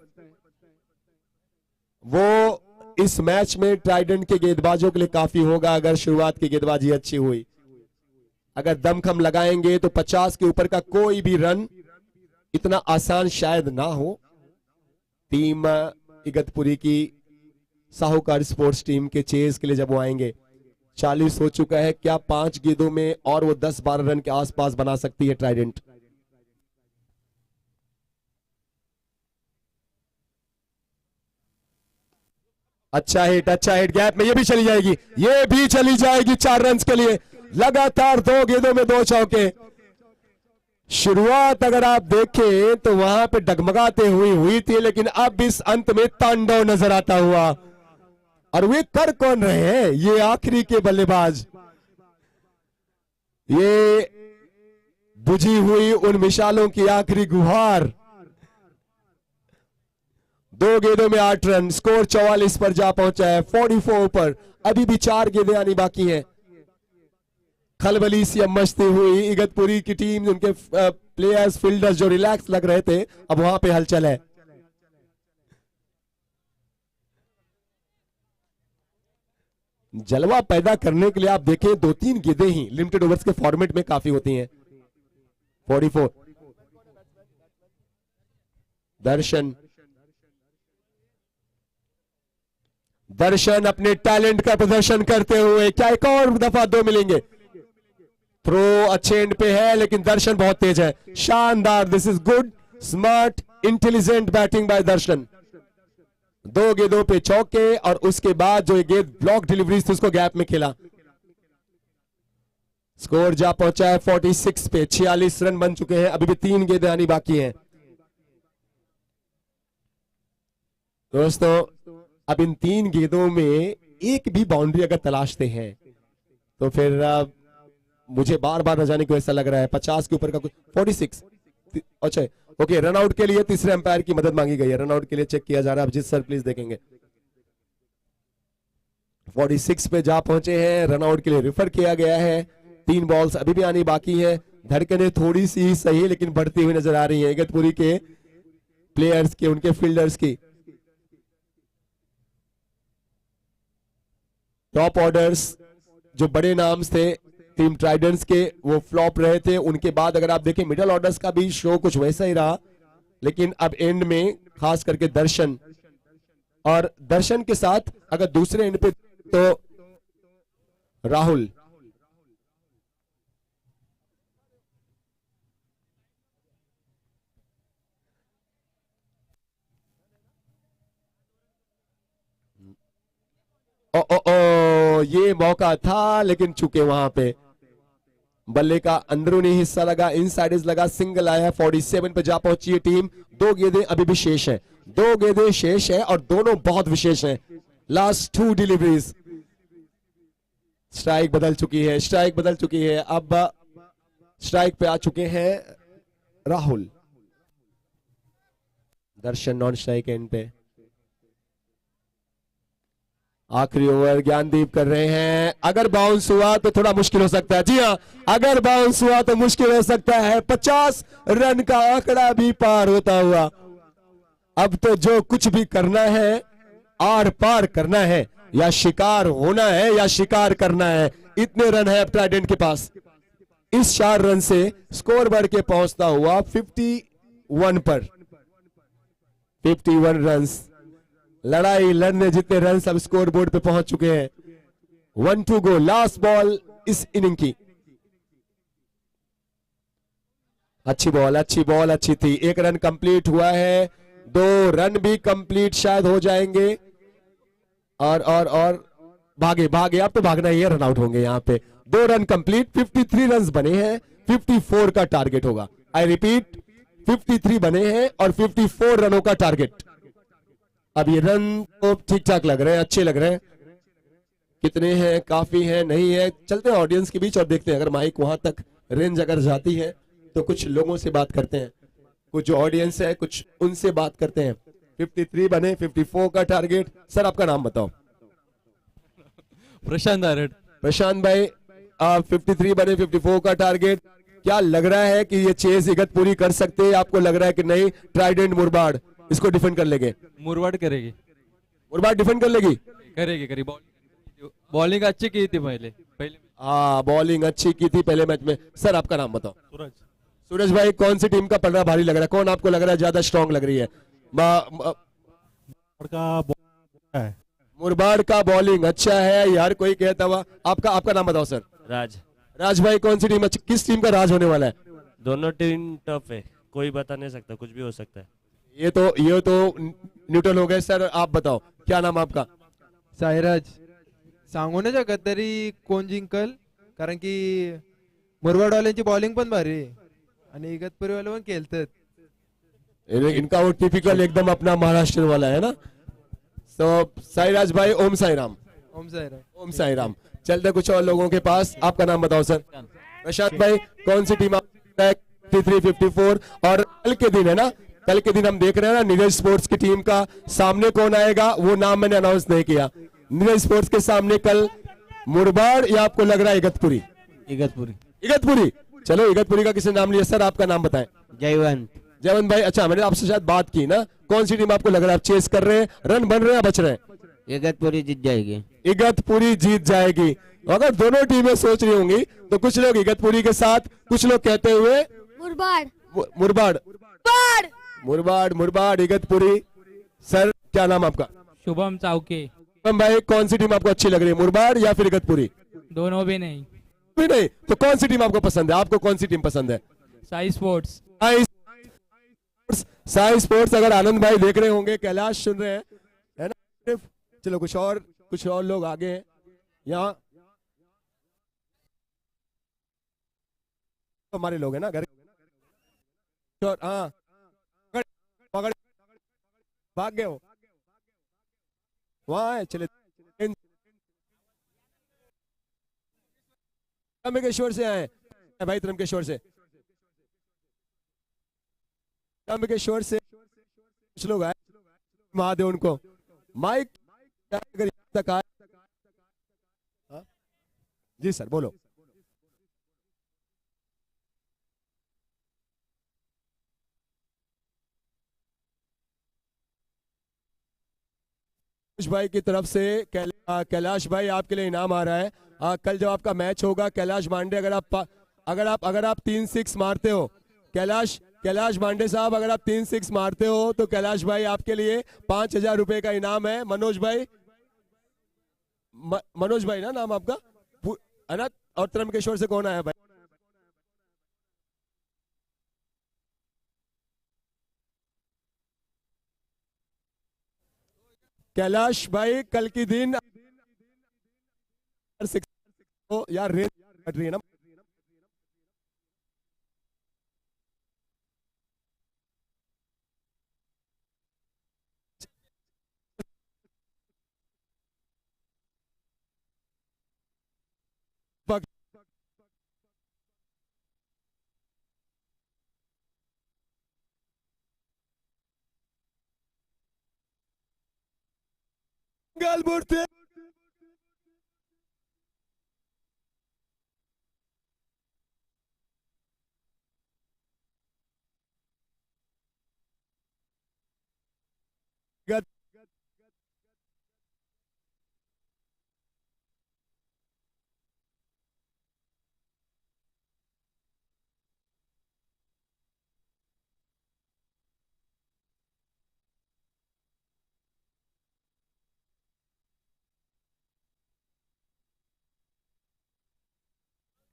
वो इस मैच में ट्राइडेंट के गेंदबाजों के लिए काफी होगा। अगर शुरुआत की गेंदबाजी अच्छी हुई, अगर दमखम लगाएंगे तो 50 के ऊपर का कोई भी रन इतना आसान शायद ना हो। टीम इगतपुरी की साहूकार स्पोर्ट्स टीम के चेज के लिए जब वो आएंगे, 40 हो चुका है। क्या 5 गेंदों में और वो 10-12 रन के आसपास बना सकती है ट्राइडेंट? अच्छा हिट गैप में ये भी चली जाएगी 4 रन के लिए। लगातार 2 गेंदों में 2 चौके। शुरुआत अगर आप देखें तो वहां पे डगमगाते हुई थी, लेकिन अब इस अंत में तांडव नजर आता हुआ। और वे कर कौन रहे हैं? ये आखिरी के बल्लेबाज, ये बुझी हुई उन मिसालों की आखिरी गुहार। 2 गेंदों में 8 रन, स्कोर 44 पर जा पहुंचा है, 44 पर। अभी भी 4 गेंदें आनी बाकी हैं। खलबली सी मचती हुई इगतपुरी की टीम, उनके प्लेयर्स, फील्डर्स जो रिलैक्स लग रहे थे, अब वहां पे हलचल है। जलवा पैदा करने के लिए आप देखें 2-3 गेंदें ही लिमिटेड ओवर्स के फॉर्मेट में काफी होती हैं। 44। दर्शन अपने टैलेंट का प्रदर्शन करते हुए, क्या एक और दफा 2 मिलेंगे? थ्रो अच्छे एंड पे है, लेकिन दर्शन बहुत तेज है। शानदार, this is good, smart, intelligent batting by Darshan. 2 गेंदों पे चौके और उसके बाद जो ये गेंद ब्लॉक डिलीवरी थी उसको गैप में खेला। स्कोर जा पहुंचा है 46 पे। 46 रन बन चुके हैं, अभी भी 3 गेंदें आनी बाकी हैं। दोस्तों अब इन 3 गेंदों में एक भी बाउंड्री अगर तलाशते हैं तो फिर मुझे बार बार न जाने को ऐसा लग रहा है 50 के ऊपर का कुछ 46। अच्छा ओके, रन आउट के लिए तीसरे अंपायर की मदद मांगी गई है। रन आउट के लिए चेक किया जा रहा है। अब जिस सर प्लीज देखेंगे 46 पे जा पहुंचे हैं, रन आउट के लिए रेफर किया गया है। 3 बॉल्स अभी भी आनी बाकी है। धड़कनें थोड़ी सी सही लेकिन बढ़ती हुई नजर आ रही है इगतपुरी के प्लेयर्स के, उनके फील्डर्स की। टॉप ऑर्डर्स जो बड़े नाम थे टीम ट्राइडेंट्स के वो फ्लॉप रहे थे। उनके बाद अगर आप देखें मिडिल ऑर्डर्स का भी शो कुछ वैसा ही रहा, लेकिन अब एंड में खास करके दर्शन और दर्शन के साथ अगर दूसरे एंड पे तो राहुल ये मौका था लेकिन चूके वहां पे बल्ले का अंदरूनी हिस्सा लगा, इनसाइड लगा, सिंगल आया। 47 पे जा पहुंची है टीम। 2 गेंदें अभी भी शेष है, 2 गेंदें शेष है और दोनों बहुत विशेष हैं। Last 2 deliveries. स्ट्राइक बदल चुकी है, स्ट्राइक बदल चुकी है। अब स्ट्राइक पे आ चुके हैं राहुल। दर्शन नॉन स्ट्राइक एंड पे। आखिरी ओवर ज्ञानदीप कर रहे हैं। अगर बाउंस हुआ तो थोड़ा मुश्किल हो सकता है। जी हाँ, अगर बाउंस हुआ तो मुश्किल हो सकता है। 50 रन का आंकड़ा भी पार होता हुआ। अब तो जो कुछ भी करना है आर पार करना है, या शिकार होना है या शिकार करना है। इतने रन है अब ट्राइडेंट के पास। इस 4 रन से स्कोर बढ़ के पहुंचता हुआ 51 पर। 51 रन लड़ाई लड़ने जितने रन सब स्कोर बोर्ड पे पहुंच चुके हैं। 1 to go, लास्ट बॉल इस इनिंग की। अच्छी बॉल, अच्छी बॉल, अच्छी थी। 1 रन कंप्लीट हुआ है, 2 रन भी कंप्लीट शायद हो जाएंगे। और भागे भागे, अब तो भागना ही है, रन आउट होंगे यहाँ पे। 2 रन कंप्लीट, 53 रन बने हैं, 54 का टारगेट होगा। आई रिपीट, 53 बने हैं और 54 रनों का टारगेट। अब ये रन तो ठीक ठाक लग रहे हैं, अच्छे लग रहे हैं। कितने हैं, काफी हैं, नहीं है। चलते हैं ऑडियंस के बीच और देखते हैं अगर माइक वहां तक रेंज अगर जाती है तो कुछ लोगों से बात करते हैं। कुछ जो ऑडियंस है कुछ उनसे बात करते हैं। 53 बने, 54 का टारगेट। सर आपका नाम बताओ। प्रशांत आरड। प्रशांत भाई, 53 बने, 54 का टारगेट। क्या लग रहा है कि ये चेस इगतपुरी कर सकते हैं? आपको लग रहा है कि नहीं ट्राइडेंट मुरबाड इसको डिफेंड कर लेंगे? मुरबाड करेगी, मुरबाड डिफेंड कर लेगी। करेगी बॉलिंग अच्छी की थी पहले। हाँ, बॉलिंग अच्छी की थी पहले मैच में। सर आपका नाम बताओ। सूरज। सूरज भाई, कौन सी टीम का पलड़ा भारी लग रहा है? कौन आपको लग रहा है ज्यादा स्ट्रांग लग रही है? मुरबाड का बॉलिंग अच्छा है यार, कोई कहता हुआ। आपका नाम बताओ सर। राज। राज भाई, कौन सी टीम, किस टीम का राज होने वाला है? दोनों टीम टफ है, कोई बता नहीं सकता, कुछ भी हो सकता है। ये तो न्यूट्रल हो गए। सर आप बताओ, क्या नाम आपका? सायराज। सांगून शकत तरी कोण जिंकल, कारण की मुरबाडवाल्यांची बॉलिंग पण भारी आहे आणि इगतपुरीवाले पण खेळतात। इनका वो टिपिकल एकदम अपना महाराष्ट्र वाला है ना। तो साईराज भाई, ओम साई राम। ओम सायराज। ओम साई राम। चलते कुछ और लोगों के पास। आपका नाम बताओ सर। प्रशांत भाई, कौन सी टीम? 53, 54। और कल के दिन है ना, कल के दिन हम देख रहे हैं ना नीरज स्पोर्ट्स की टीम का सामने कौन आएगा, वो नाम मैंने अनाउंस नहीं किया। नीरज स्पोर्ट्स के सामने कल मुरबाड या आपको लग रहा है इगतपुरी? इगतपुरी। इगतपुरी, चलो इगतपुरी का किसी नाम लिया। सर आपका नाम बताएं। जयवंत। जयवंत भाई, अच्छा मैंने आपसे शायद बात की ना। कौन सी टीम आपको लग रहा है आप चेस कर रहे हैं? रन बन रहे हैं, बच रहे हैं? इगतपुरी जीत जाएगी। इगतपुरी जीत जाएगी। अगर दोनों टीमें सोच रही होंगी तो कुछ लोग इगतपुरी के साथ, कुछ लोग कहते हुए मुरबाड। मुरबाड मुरबाड। मुरबाड मुरबाड इगतपुरी। सर क्या नाम आपका? शुभम चावके। शुभम भाई, कौन सी टीम आपको अच्छी लग रही है, मुरबाड या फिर इगतपुरी? दोनों भी नहीं। भी नहीं तो कौन सी टीम आपको पसंद है? आपको कौन सी टीम पसंद है? साई स्पोर्ट्स। साई स्पोर्ट्स। अगर आनंद भाई देख रहे होंगे, कैलाश सुन रहे हैं, चलो कुछ और लोग आगे हैं यहाँ, हमारे लोग हैं ना घर। और हाँ, पकड़ पकड़, भाग गए हो, वहां है, चले। त्र्यंबकेश्वर से आए भाई, त्र्यंबकेश्वर से, त्र्यंबकेश्वर से कुछ लोग आए, महादेव उनको माइक तक आए। हाँ? जी सर बोलो। भाई की तरफ से कैलाश भाई आपके लिए इनाम आ रहा है। कल जब आपका मैच होगा कैलाश मांडे, अगर आप 3 6 मारते हो, कैलाश मांडे साहब अगर आप 3 6 मारते हो तो कैलाश भाई आपके लिए 5,000 रुपए का इनाम है। मनोज भाई ना नाम आपका है ना, और त्र्यंबकेश्वर से कौन आया भाई? कैलाश भाई कल की दिन यार रेत कट रही है ना, गालबूरते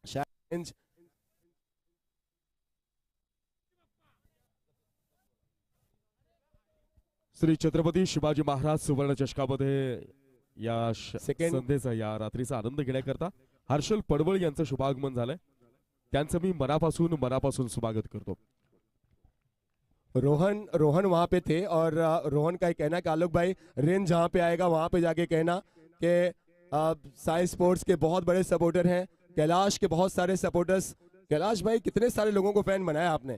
शायद श्री छत्रपती शिवाजी महाराज सुवर्ण चषकामध्ये या Second. संध्येचा या रात्रीचा आनंद घेण्याकरता हर्षल पडवळ यांचं शुभागमन झालंय, त्यांचं मी मनापासून स्वागत करतो। रोहन वहां पे थे और रोहन का कहना कि आलोक भाई रेन जहां पे आएगा वहां पे जाके कहना कि साई स्पोर्ट्स के बहुत बड़े सपोर्टर हैं, कैलाश के बहुत सारे सपोर्टर्स। कैलाश भाई कितने सारे लोगों को फैन बनाया आपने,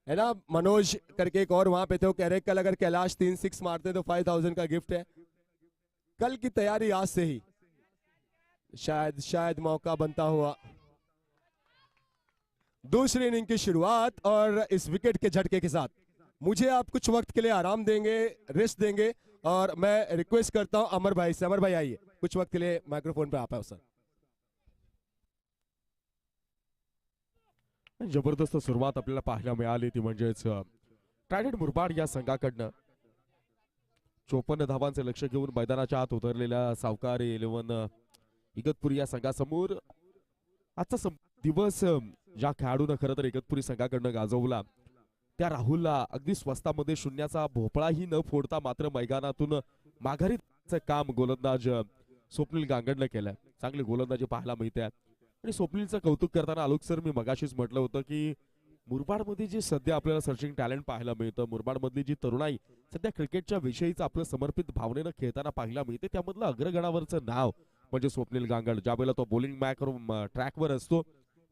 है ना। मनोज करके एक और वहां पे थे, वो कह रहे कल अगर कैलाश 3 6 मारते तो 5,000 का गिफ्ट है। कल की तैयारी आज से ही, शायद मौका बनता हुआ। दूसरी इनिंग की शुरुआत और इस विकेट के झटके के साथ मुझे आप कुछ वक्त के लिए आराम देंगे, रेस्ट देंगे, और मैं रिक्वेस्ट करता हूं अमर भाई से, अमर भाई आइए कुछ वक्त के लिए माइक्रोफोन पे आप आओ सर। जबरदस्त सुरुवात आपल्याला पाहायला मिळाली ती म्हणजेच ट्रायडेंट मुरबाड या संघाकडनं 54 धावांचे लक्ष्य घेऊन मैदानाच्या आत उतरलेल्या सावकारी 11 इगतपुरी या संघासमोर आजचा दिवस ज्या खेळाडूनं खरं तर इगतपुरी संघाकडनं गाजवला त्या राहुलला अगदी स्वस्तामध्ये शून्याचा भोपळाही न फोडता मात्र मैदानातून माघारीचं काम गोलंदाज स्वप्नील गांगडनं केलंय। चांगली गोलंदाजी पाहायला मिळते आणि स्वप्नीलचं कौतुक करताना आलोक सर मी मगाशीच म्हटलं होतं की मुरबाडमध्ये जे सध्या आपल्याला सर्चिंग टॅलेंट पाहायला मिळतं, मुरबाडमधली जी तरुणाई सध्या क्रिकेटच्या विषयीचं आपलं समर्पित भावनेनं खेळताना पाहायला मिळते, त्यामधलं अग्रगणावरचं नाव म्हणजे स्वप्नील गांगड। ज्यावेळेला तो बॉलिंग ट्रॅकवर असतो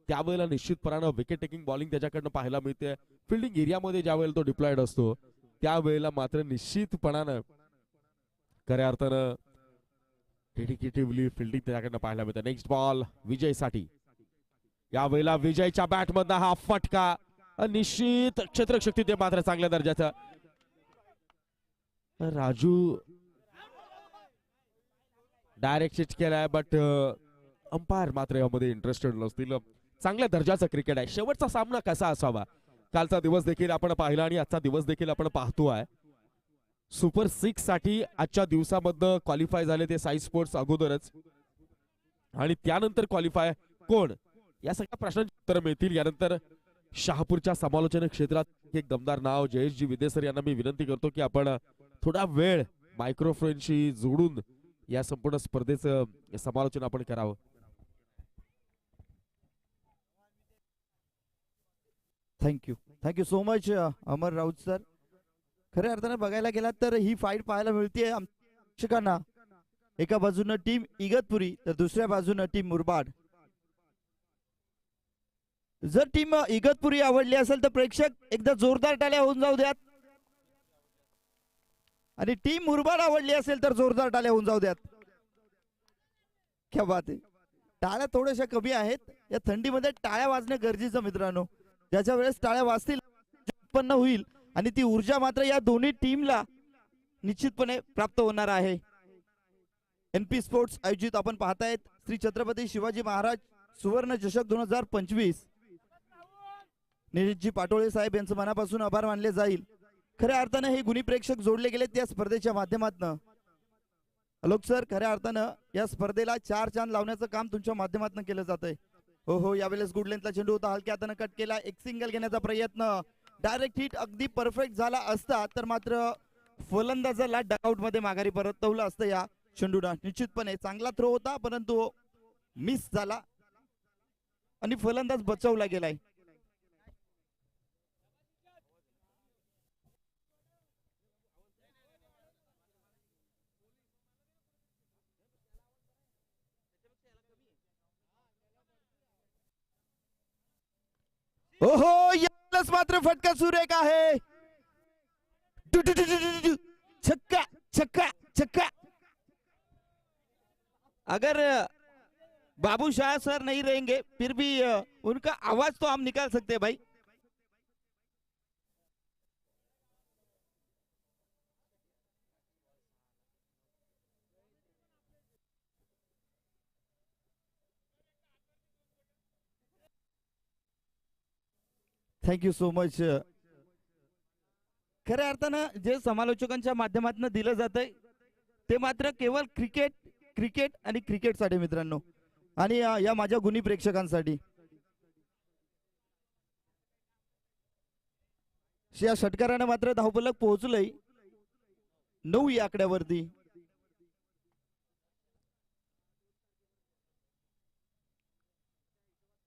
त्यावेळेला निश्चितपणानं विकेट टेकिंग बॉलिंग त्याच्याकडनं पाहायला मिळते। फिल्डिंग एरियामध्ये ज्यावेळेला तो डिप्लॉयड असतो त्यावेळेला मात्र निश्चितपणानं खऱ्या अर्थानं डेडिकेटिव्हली फिल्डिंग त्याच्याकडनं पाहायला मिळते। नेक्स्ट बॉल विजयसाठी, यावेळेला विजयच्या बॅटमधला हा फटका निश्चित क्षेत्रशक्ती ते मात्र चांगल्या दर्जाचा। राजू डायरेक्ट हिट केलाय बट अंपायर मात्र यामध्ये इंटरेस्टेड नसतील। चांगल्या दर्जाचा क्रिकेट आहे। शेवटचा सामना कसा असावा कालचा दिवस देखील आपण पाहिला आणि आजचा दिवस देखील आपण पाहतोय। सुपर 6 साठी आजच्या दिवसामध्ये क्वालिफाय झाले ते साई स्पोर्ट्स अगोदरच, आणि त्यानंतर क्वालिफाय कोण या सगळ्या प्रश्नांची उत्तर मिळतील यानंतर। शहापूरच्या समालोचन क्षेत्रात एक दमदार नाव जयेशजी विदेसर यांना मी विनंती करतो की आपण थोडा वेळ मायक्रोफोनशी जोडून या संपूर्ण स्पर्धेचं समालोचन आपण करावं. थँक्यू सो मच अमर राऊत सर. खऱ्या अर्थाने बघायला गेलात तर ही फाईट पाहायला मिळते प्रेक्षकांना. एका बाजूनं टीम इगतपुरी तर दुसऱ्या बाजूनं टीम मुरबाड. जर टीम इगतपुरी आवडली असेल तर प्रेक्षक एकदा जोरदार टाळ्या होऊन जाऊ द्यात, आणि टीम मुरबाड आवडली असेल तर जोरदार टाळ्या होऊन जाऊ द्यात. क्या बात आहे. टाळ्या थोड्याशा कमी आहेत या थंडीमध्ये. टाळ्या वाजणे गरजेचं मित्रांनो. ज्याच्या वेळेस टाळ्या वाजतील उत्पन्न होईल आणि ती ऊर्जा मात्र या दोन्ही टीमला निश्चितपणे प्राप्त होणार आहे. एनपी स्पोर्ट्स आयोजित आपण पाहतायत श्री छत्रपती शिवाजी महाराज सुवर्ण चषक 2025. निलेशजी पाटोळे साहेब यांचं मनापासून आभार मानले जाईल. खऱ्या अर्थानं हे गुणी प्रेक्षक जोडले गेले त्या स्पर्धेच्या माध्यमातून. अलोक सर, खऱ्या अर्थानं या स्पर्धेला 4 चांद लावण्याचं काम तुमच्या माध्यमातून केलं जातंय. हो, यावेळेस गुड लेंथला चेंडू होता, हलक्या हातानं कट केला, एक सिंगल घेण्याचा प्रयत्न. डायरेक्ट हिट अगदी परफेक्ट झाला असता तर मात्र फलंदाजाला डकआउट मध्ये माघारी परतवलं असतं या चेंडूला. निश्चितपणे चांगला थ्रो होता परंतु मिस झाला आणि फलंदाज बचावला गेलाय. ओहो, यावेळेस मात्र फटका सुरेख आहे. छक्का छक्का छक्का. अगर बाबू शाह सर नहीं रहेंगे फिर भी उनका आवाज तो हम निकाल सकते हैं भाई. Thank you so much. खऱ्या अर्थानं जे समालोचकांच्या माध्यमातून दिलं जातंय ते मात्र केवळ क्रिकेट आणि क्रिकेटसाठी मित्रांनो, आणि या माझ्या गुणी प्रेक्षकांसाठी. या षटकारानं मात्र धावफलक पोहोचलंय 9 या आकड्यावरती.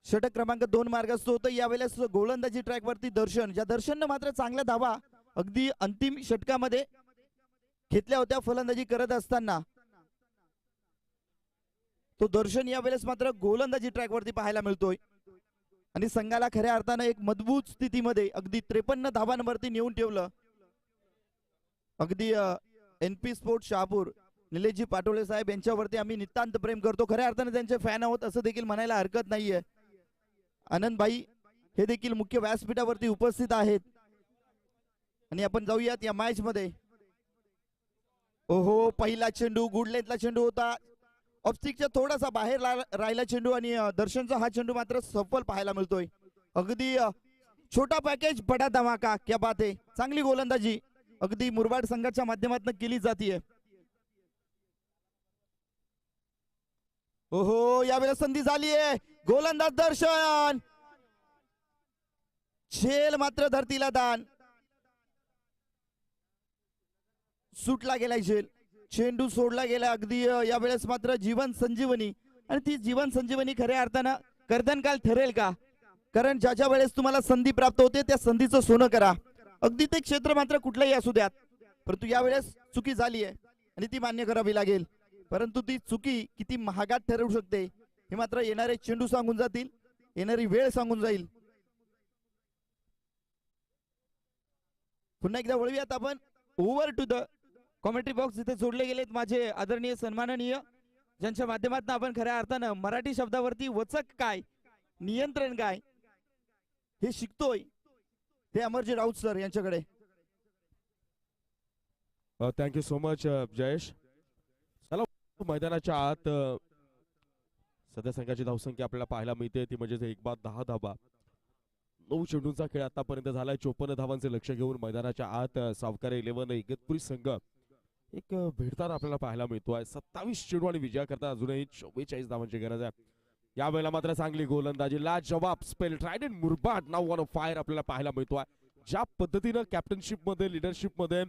षटक क्रमांक 2 मार्गस्थ होतं यावेळेस गोलंदाजी ट्रॅक वरती दर्शन. ज्या दर्शननं मात्र चांगल्या धावा अगदी अंतिम षटकामध्ये घेतल्या होत्या फलंदाजी करत असताना. तो दर्शन यावेळेस मात्र गोलंदाजी ट्रॅक वरती पाहायला मिळतोय आणि संघाला खऱ्या अर्थानं एक मजबूत स्थितीमध्ये अगदी 53 धावांवरती नेऊन ठेवलं. अगदी एनपी स्पोर्ट्स शहापूर निलेशजी पाटोळे साहेब यांच्यावरती आम्ही नितांत प्रेम करतो. खऱ्या अर्थाने त्यांचे फॅन आहोत असं देखील म्हणायला हरकत नाहीये. आनंदभाई हे देखील मुख्य व्यासपीठावरती उपस्थित आहेत आणि आपण जाऊयात या मॅच मध्ये. ओहो, पहिला चेंडू गुड लेंथला चेंडू होता, ऑफस्टिकच्या थोडासा बाहेर राहिला चेंडू आणि दर्शनचा हा चेंडू मात्र सफल पाहायला मिळतोय. अगदी छोटा पॅकेज बडा धमाका. क्या बात आहे. चांगली गोलंदाजी अगदी मुरबाड संघाच्या माध्यमातून केली जाते. ओहो, यावेळेस संधी झाली आहे. गोलंदाज दर्शन, झेल मात्र धरतीला दान. सुटला गेलाय झेल, चेंडू सोडला गेला. अगदी यावेळेस मात्र जीवन संजीवनी, आणि ती जीवन संजीवनी खऱ्या अर्थानं कर्दनकाल ठरेल का? कारण ज्या वेळेस तुम्हाला संधी प्राप्त होते त्या संधीचं सोनं करा. अगदी ते क्षेत्र मात्र कुठलंही असू द्यात, परंतु यावेळेस चुकी झाली आहे आणि ती मान्य करावी लागेल. परंतु ती चुकी किती महागात ठरवू शकते हे मात्र येणारे चेंडू सांगून जातील, येणारी वेळ सांगून जाईल. पुन्हा एकदा वळूयात आपण over to the commentary box, जिथे जोडले गेलेत माझे आदरणीय सन्माननीय, ज्यांच्या माध्यमातून आपण खऱ्या अर्थानं मराठी शब्दावरती वचक काय, नियंत्रण काय हे शिकतोय. ते अमरजी राऊत सर यांच्याकडे. Thank you so much Jayesh. चला, मैदानाच्या आत सध्या संघाची धावसंख्या आपल्याला पाहायला मिळते ती म्हणजे 1 बाद 10 धावा. 9 चेंडूंचा खेळ आतापर्यंत झालाय. 54 धावांचे लक्ष घेऊन मैदानाच्या आत सावकारी 11 इगतपुरी संघ एक भिडताना आपल्याला पाहायला मिळतोय. 27 चेंडू आणि विजयाकरता अजूनही 44 धावांची गरज आहे. यावेळेला मात्र चांगली गोलंदाजी, लाजवाब spell Trident Murbad now on fire आपल्याला पाहायला मिळतोय. ज्या पद्धतीनं कॅप्टनशिप मध्ये, लिडरशिप मध्ये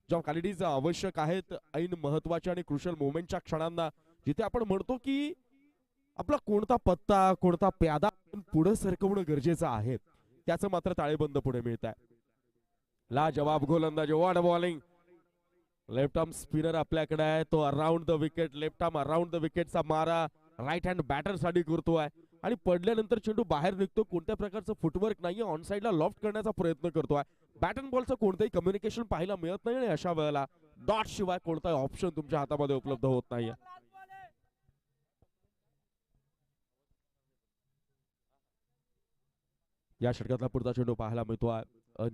ज्या क्वालिटीज आवश्यक आहेत ऐन महत्वाच्या आणि क्रुशल मोमेंटच्या क्षणांना, जिथे आपण म्हणतो की आपला कोणता पत्ता कोणता प्यादा पुढे सरकवणं गरजेचं आहे, त्याचं मात्र ताळेबंद पुढे मिळत आहे. लाजवाब गोलंदाज, what bowling. Left arm spinner आपल्याकडे आहे, तो around the wicket, left arm around the विकेटचा मारा राईट हँड बॅटर साठी करतोय आणि पडल्यानंतर चेंडू बाहेर निघतो. कोणत्या प्रकारचं फुटवर्क नाहीये, ऑन साईडला लॉफ्ट करण्याचा प्रयत्न करतोय. बॅट अँड बॉलचं कोणतंही कम्युनिकेशन पाहायला मिळत नाही आणि अशा वेळेला डॉट शिवाय कोणताही ऑप्शन तुमच्या हातामध्ये उपलब्ध होत नाहीये. या षटकातला पुढचा चेंडू पाहायला मिळतोय.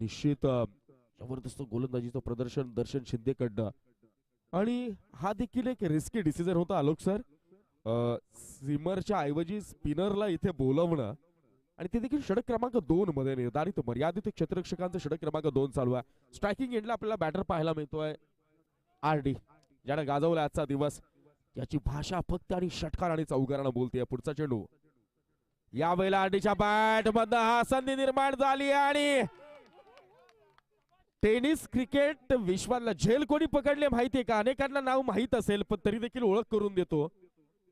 निश्चित जबरदस्त गोलंदाजीचं प्रदर्शन दर्शन शिंदेकडनं, आणि हा देखील एक रिस्की डिसिजन होता आलोक सर. सिमरच्या ऐवजी स्पिनरला इथे बोलवणं, आणि ते देखील षटक क्रमांक 2 मध्ये निर्धारित मर्यादित क्षेत्ररक्षकांचं षटक क्रमांक 2 चालू आहे. स्ट्रायकिंग एंडला आपल्याला बॅटर पाहायला मिळतोय RD, ज्याने गाजवला आजचा दिवस. याची भाषा फक्त आणि षटकार आणि चौकारानं बोलते. पुढचा चेंडू यावेळेला RDच्या बॅट मधनं हा संधी निर्माण झाली, आणि टेनिस क्रिकेट विश्वाला झेल कोणी पकडले माहितीये का? अनेकांना नाव माहित असेल, पण तरी देखील ओळख करून देतो.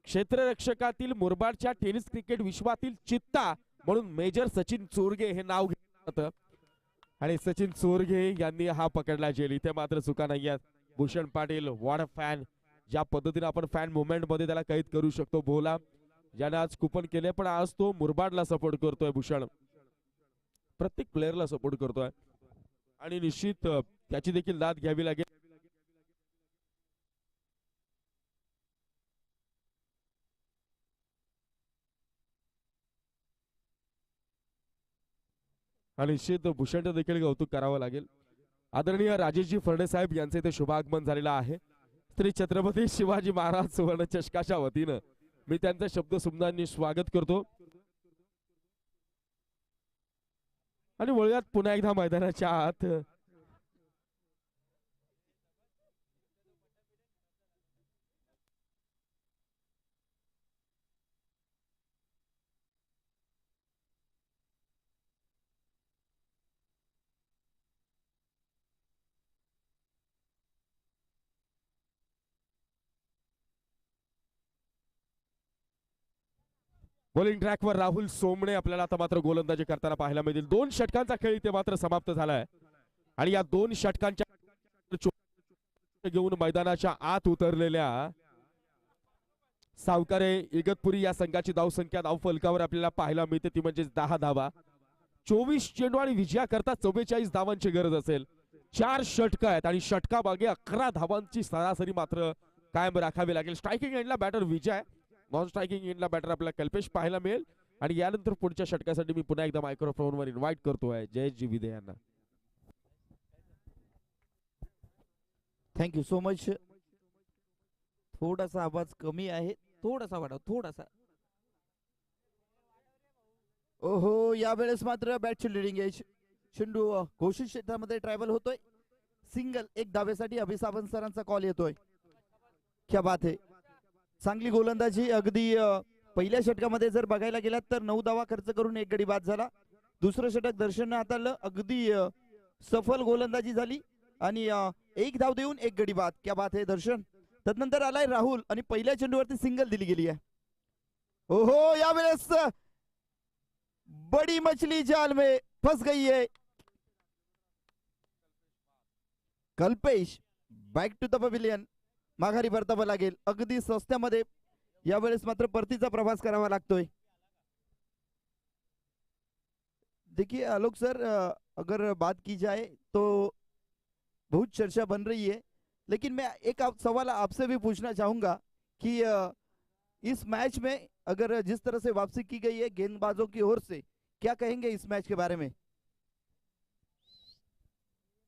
क्षेत्ररक्षकातील मुरबाडच्या टेनिस क्रिकेट विश्वातील चित्ता म्हणून मेजर सचिन चोरगे हे नाव घेतलं जातं, आणि सचिन चोरगे यांनी हा पकडला झेल. इथे मात्र चुका नाही आहेत. Bhushan Patil, what a fan. ज्या पद्धतीने आपण फॅन मुवमेंट मध्ये त्याला कैद करू शकतो, भोला ज्याने आज कुपन केले, पण आज तो मुरबाडला सपोर्ट करतोय. भूषण प्रत्येक प्लेअरला सपोर्ट करतोय, आणि निश्चित त्याची देखील दाद घ्यावी लागेल. आणि निश्चित भूषणचं देखील कौतुक करावं लागेल. आदरणीय राजेशजी फर्डे साहेब यांचे इथे शुभागमन झालेलं आहे. श्री छत्रपती शिवाजी महाराज सुवर्ण चषकाच्या वतीनं मी त्यांचं शब्द सुमनांनी स्वागत करतो. आणि वळूयात पुन्हा एकदा मैदानाच्या आत. बॉलिंग ट्रॅकवर राहुल सोमणे आपल्याला आता मात्र गोलंदाजी करताना पाहायला मिळतील. 2 षटकांचा खेळ इथे मात्र समाप्त झालाय, आणि या 2 षटकांच्या घेऊन मैदानाच्या आत उतरलेल्या सावकारे इगतपुरी या संघाची धावसंख्या धाव फलकावर आपल्याला पाहायला मिळते, ती म्हणजे 10 धावा. 24 चेंडू आणि विजयाकरता 44 धावांची गरज असेल. 4 षटक आहेत, आणि षटका मागे 11 धावांची सरासरी मात्र कायम राखावी लागेल. स्ट्रायकिंग एंडला बॅटर विजय, नॉन स्ट्रायकिंग एंडला बॅटर आपल्याला कल्पेश पाहायला मिळेल. आणि यानंतर पुढच्या षटकासाठी मी पुन्हा एकदा मायक्रोफोनवर इन्व्हाइट करतोय जयेशजी विदे यांना. Thank you so much. थोडासा आवाज कमी आहे, थोडासा वाढव, थोडासा. ओहो, यावेळेस मात्र बॅटची लिडिंग एज. चेंडू घोषित क्षेत्रामध्ये ट्रॅव्हल होतोय. सिंगल, एक धावेसाठी अभिसावंत सरांचा कॉल येतोय. क्या बात आहे. चांगली गोलंदाजी. अगदी पहिल्या षटकामध्ये जर बघायला गेलात तर 9 धावा खर्च करून 1 गडी बाद झाला. दुसरं षटक दर्शन हाताळलं, अगदी सफल गोलंदाजी झाली, आणि 1 धाव देऊन 1 गडी बाद. क्या बात आहे दर्शन. तदनंतर आलाय राहुल, आणि पहिल्या चेंडूवरती सिंगल दिली गेली आहे. ओहो, यावेळेस बडी मछली जाल में फंस गई है. Kalpesh back to the pavilion, माघारी परतावं लागेल. अगदी स्वस्त्यामध्ये यावेळेस मात्र परतीचा प्रवास करावा लागतोय. देखिए आलोक सर, अगर बात की जाए तो बहुत चर्चा बन रही है, लेकिन मैं एक सवाल आपसे भी पूछना चाहूंगा कि इस मैच में अगर जिस तरह से वापसी की गई है गेंदबाजों की ओर से, क्या कहेंगे इस मैच के बारे में?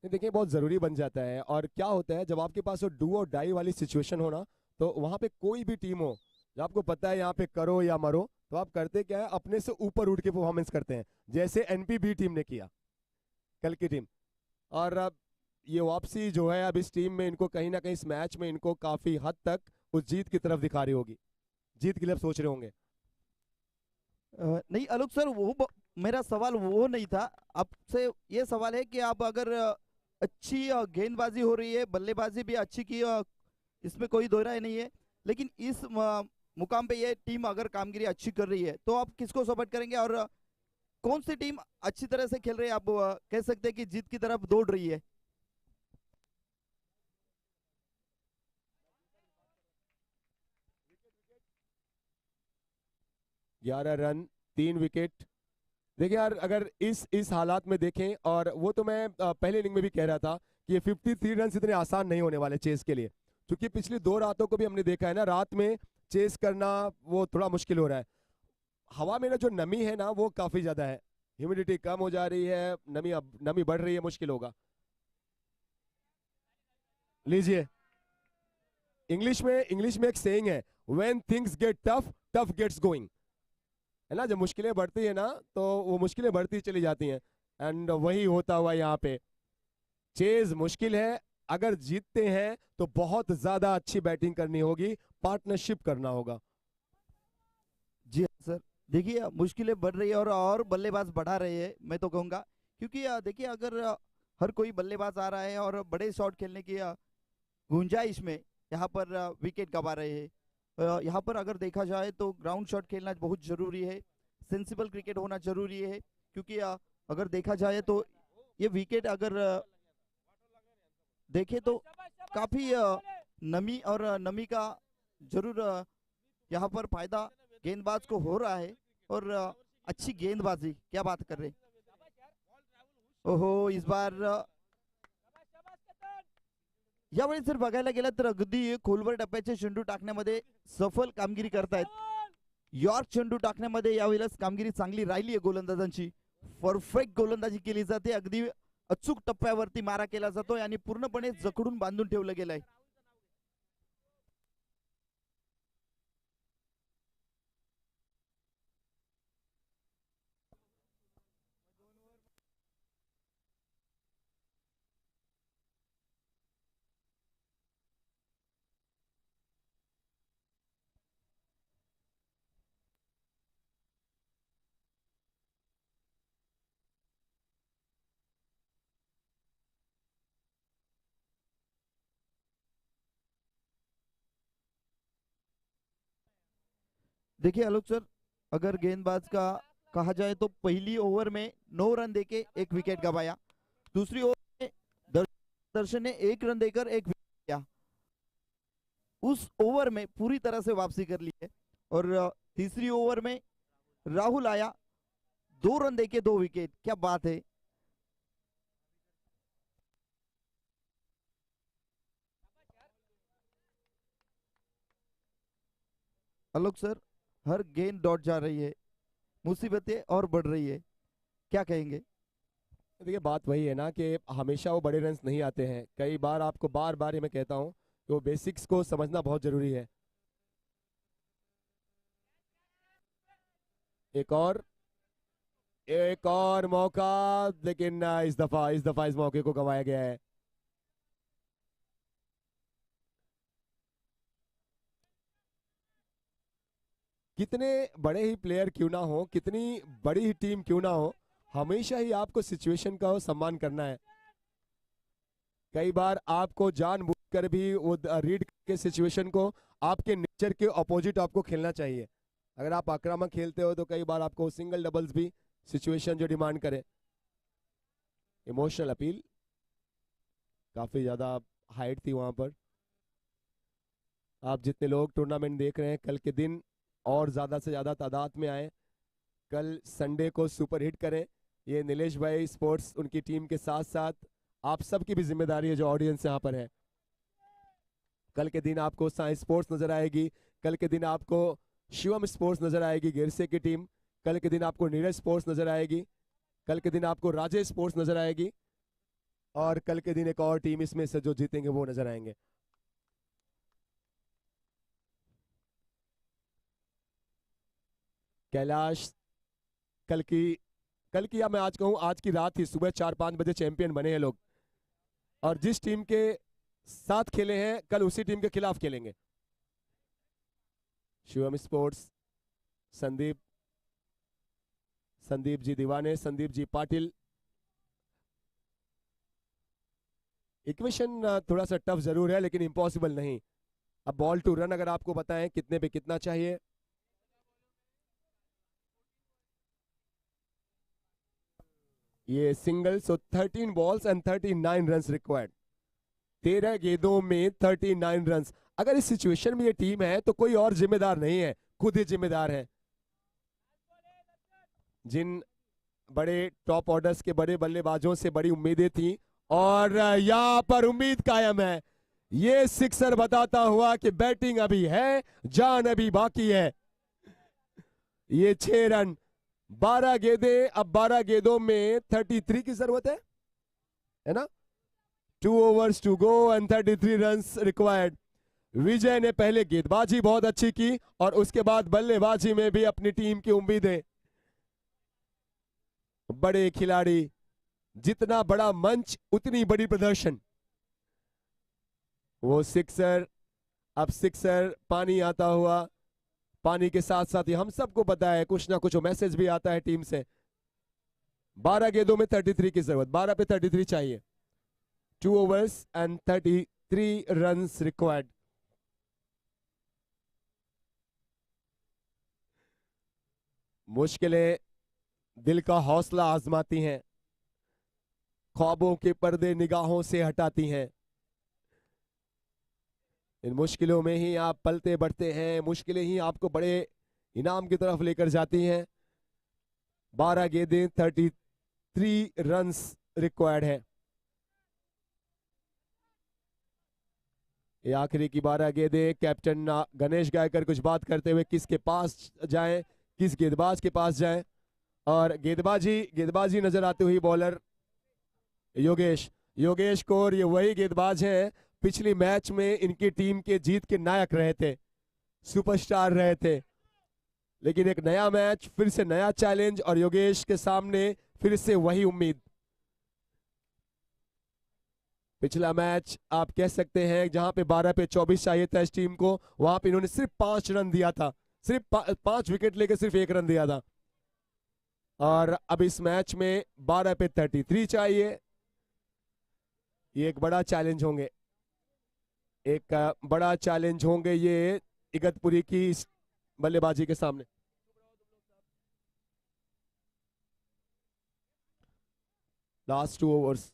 देखिए बहुत जरूरी बन जाता है, और क्या होता है जब आपके पास वो डू और डाई वाली सिचुएशन हो ना, तो वहां पे कोई भी टीम हो, जब आपको पता है यहाँ पे करो या मरो, तो आप करते क्या है, अपने से ऊपर उठ के परफॉर्मेंस करते हैं, जैसे एनपीबी टीम ने किया कल की टीम. और अब ये वापसी जो है अब इस टीम में इनको कहीं ना कहीं इस मैच में इनको काफी हद तक उस जीत की तरफ दिखा रही होगी, जीत के लिए सोच रहे होंगे. नहीं आलोक सर, वो मेरा सवाल वो नहीं था. आपसे ये सवाल है कि आप अगर अच्छी गेंदबाजी हो रही है, बल्लेबाजी भी अच्छी की, इसमें कोई दो राय नहीं है। लेकिन इस मुकाम पे ये टीम अगर कामगिरी अच्छी कर रही है तो आप किसको सपोर्ट करेंगे, और कौन सी टीम अच्छी तरह से खेल रही है, आप कह सकते हैं कि जीत की तरफ दौड़ रही है? 11 रन, 3 विकेट। देखिए यार, अगर इस हालात में देखें, और वो तो मैं पहले इनिंग में भी कह रहा था कि ये 53 रन इतने आसान नहीं होने वाले चेस के लिए, क्योंकि पिछली 2 रातों को भी हमने देखा है ना, रात में चेस करना वो थोड़ा मुश्किल हो रहा है। हवा में ना जो नमी है ना वो काफी ज्यादा है, ह्यूमिडिटी कम हो जा रही है, नमी बढ़ रही है, मुश्किल होगा। लीजिए, इंग्लिश में एक सेइंग है, when things get tough, tough gets going, है ना। जब मुश्किलें बढ़ती है ना तो वो मुश्किलें बढ़ती चली जाती हैं, एंड वही होता हुआ यहाँ पे। चेज मुश्किल है, अगर जीतते हैं तो बहुत ज्यादा अच्छी बैटिंग करनी होगी, पार्टनरशिप करना होगा। जी हाँ सर, देखिए मुश्किलें बढ़ रही है और बल्लेबाज बढ़ा रहे हैं, मैं तो कहूंगा। क्योंकि देखिए अगर हर कोई बल्लेबाज आ रहा है और बड़े शॉट खेलने की गुंजाइश में यहाँ पर विकेट गंवा रहे हैं। यहाँ पर अगर देखा जाए तो ग्राउंड शॉट खेलना बहुत जरूरी है, सेंसिबल क्रिकेट होना जरूरी है। क्योंकि अगर देखा जाए तो ये विकेट अगर देखे तो काफी नमी और नमी का जरूर यहाँ पर फायदा गेंदबाज को हो रहा है। और अच्छी गेंदबाजी, क्या बात कर रहे हैं। ओहो, इस बार यावेळी जर बघायला गेलं तर अगदी खोलवर टप्प्याचे चेंडू टाकण्यामध्ये सफल कामगिरी करतायत। यॉर्क चेंडू टाकण्यामध्ये यावेळेस कामगिरी चांगली राहिली आहे गोलंदाजांची, परफेक्ट गोलंदाजी केली जाते, अगदी अचूक टप्प्यावरती मारा केला जातोय आणि पूर्णपणे जखडून बांधून ठेवलं गेलंय। देखिए आलोक सर, अगर गेंदबाज का कहा जाए तो पहली ओवर में 9 रन देके 1 विकेट गंवाया, दूसरी ओवर में दर्शन ने 1 रन देकर 1 विकेट लिया, उस ओवर में पूरी तरह से वापसी कर ली है। और तीसरी ओवर में राहुल आया, 2 रन देके 2 विकेट, क्या बात है। आलोक सर, हर गेंद डॉट जा रही है, मुसीबतें और बढ़ रही है, क्या कहेंगे? देखिए बात वही है ना कि हमेशा वो बड़े रन्स नहीं आते हैं, कई बार आपको बार बार ये मैं कहता हूँ कि वो बेसिक्स को समझना बहुत जरूरी है। एक और मौका, लेकिन इस दफा इस मौके को गंवाया गया है। कितने बड़े ही प्लेयर क्यों ना हो, कितनी बड़ी ही टीम क्यों ना हो, हमेशा ही आपको सिचुएशन का सम्मान करना है। कई बार आपको जानबूझकर भी वो रीड के सिचुएशन को आपके नेचर के अपोजिट आपको खेलना चाहिए। अगर आप आक्रामक खेलते हो तो कई बार आपको सिंगल डबल्स भी सिचुएशन जो डिमांड करे। इमोशनल अपील, काफी ज्यादा हाइट थी वहां पर। आप जितने लोग टूर्नामेंट देख रहे हैं, कल के दिन और ज्यादा से ज्यादा तादाद में आए, कल संडे को सुपर हिट करें। ये नीलेश भाई स्पोर्ट्स उनकी टीम के साथ साथ आप सबकी भी जिम्मेदारी है जो ऑडियंस यहाँ पर है। कल के दिन आपको साइंस स्पोर्ट्स नजर आएगी, कल के दिन आपको शिवम स्पोर्ट्स नजर आएगी गिरसे की टीम, कल के दिन आपको नीरज स्पोर्ट्स नजर आएगी, कल के दिन आपको राजेश स्पोर्ट्स नजर आएगी, और कल के दिन एक और टीम इसमें से जो जीतेंगे वो नजर आएंगे। कैलाश कल की या मैं आज कहूं आज की रात ही सुबह 4-5 बजे चैंपियन बने हैं लोग, और जिस टीम के साथ खेले हैं कल उसी टीम के खिलाफ खेलेंगे। शिवम स्पोर्ट्स, संदीप जी दीवाने, संदीप जी पाटिल, इक्वेशन थोड़ा सा टफ जरूर है लेकिन इम्पॉसिबल नहीं। अब बॉल टू रन अगर आपको बताएं कितने पे कितना चाहिए। ये single, so 13 balls and 39 runs required. 13 गेंदों में 39 रन्स। अगर इस सिचुएशन में ये टीम है तो कोई और जिम्मेदार नहीं है, खुद ही जिम्मेदार है। जिन बड़े टॉप ऑर्डर्स के बड़े बल्लेबाजों से बड़ी उम्मीदें थी और यहां पर उम्मीद कायम है। ये सिक्सर बताता हुआ कि बैटिंग अभी है, जान अभी बाकी है। ये 6 रन, 12 गेंदें, अब 12 गेंदों में 33 की जरूरत है ना। 2 overs to go and 33 runs required. Vijay ने पहले गेंदबाजी बहुत अच्छी की और उसके बाद बल्लेबाजी में भी अपनी टीम की उम्मीदें। बड़े खिलाड़ी, जितना बड़ा मंच उतनी बड़ी प्रदर्शन। वो सिक्सर, अब सिक्सर पानी आता हुआ, पानी के साथ साथ ही हम सबको पता है कुछ ना कुछ मैसेज भी आता है टीम से। 12 गेंदों में 33 की जरूरत, 12 पे 33 चाहिए। 2 overs and 33 रन्स रिक्वायर्ड। मुश्किलें दिल का हौसला आजमाती हैं, ख्वाबों के पर्दे निगाहों से हटाती हैं। इन मुश्किलों में ही आप पलते बढ़ते हैं, मुश्किलें ही आपको बड़े इनाम की तरफ लेकर जाती हैं। 12 गेंदें, 33 रन्स रिक्वायर्ड है। ये आखिरी की 12 गेंदें। कैप्टन गणेश गायकर कुछ बात करते हुए किसके पास जाएं, किस गेंदबाज के पास जाएं। और गेंदबाजी नजर आती हुई बॉलर योगेश कौर। ये वही गेंदबाज हैं पिछली मैच में इनकी टीम के जीत के नायक रहे थे, सुपरस्टार रहे थे। लेकिन एक नया मैच, फिर से नया चैलेंज और योगेश के सामने फिर से वही उम्मीद। पिछला मैच आप कह सकते हैं जहां पे 12 पे 24 चाहिए था इस टीम को, वहां पे इन्होंने सिर्फ 5 रन दिया था, सिर्फ 5 विकेट लेके सिर्फ 1 रन दिया था। और अब इस मैच में 12 पे 33 चाहिए। ये एक बड़ा चैलेंज होंगे, एक बड़ा चैलेंज होंगे ये इगतपुरी की इस बल्लेबाजी के सामने। Last 2 overs।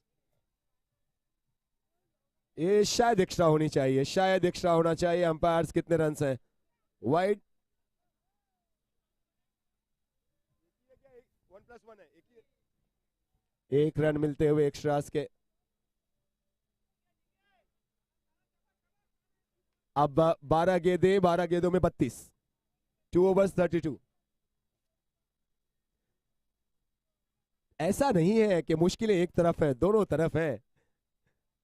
ये शायद एक्स्ट्रा होनी चाहिए, शायद एक्स्ट्रा होना चाहिए। अंपायर्स कितने रन हैं? वाइड 1+1 है, 1 रन मिलते हुए एक्स्ट्रास के। अब 12 गेंदें, 12 गेंदों में 32। 2 overs 32। ऐसा नहीं है कि मुश्किलें एक तरफ है, दोनों तरफ है।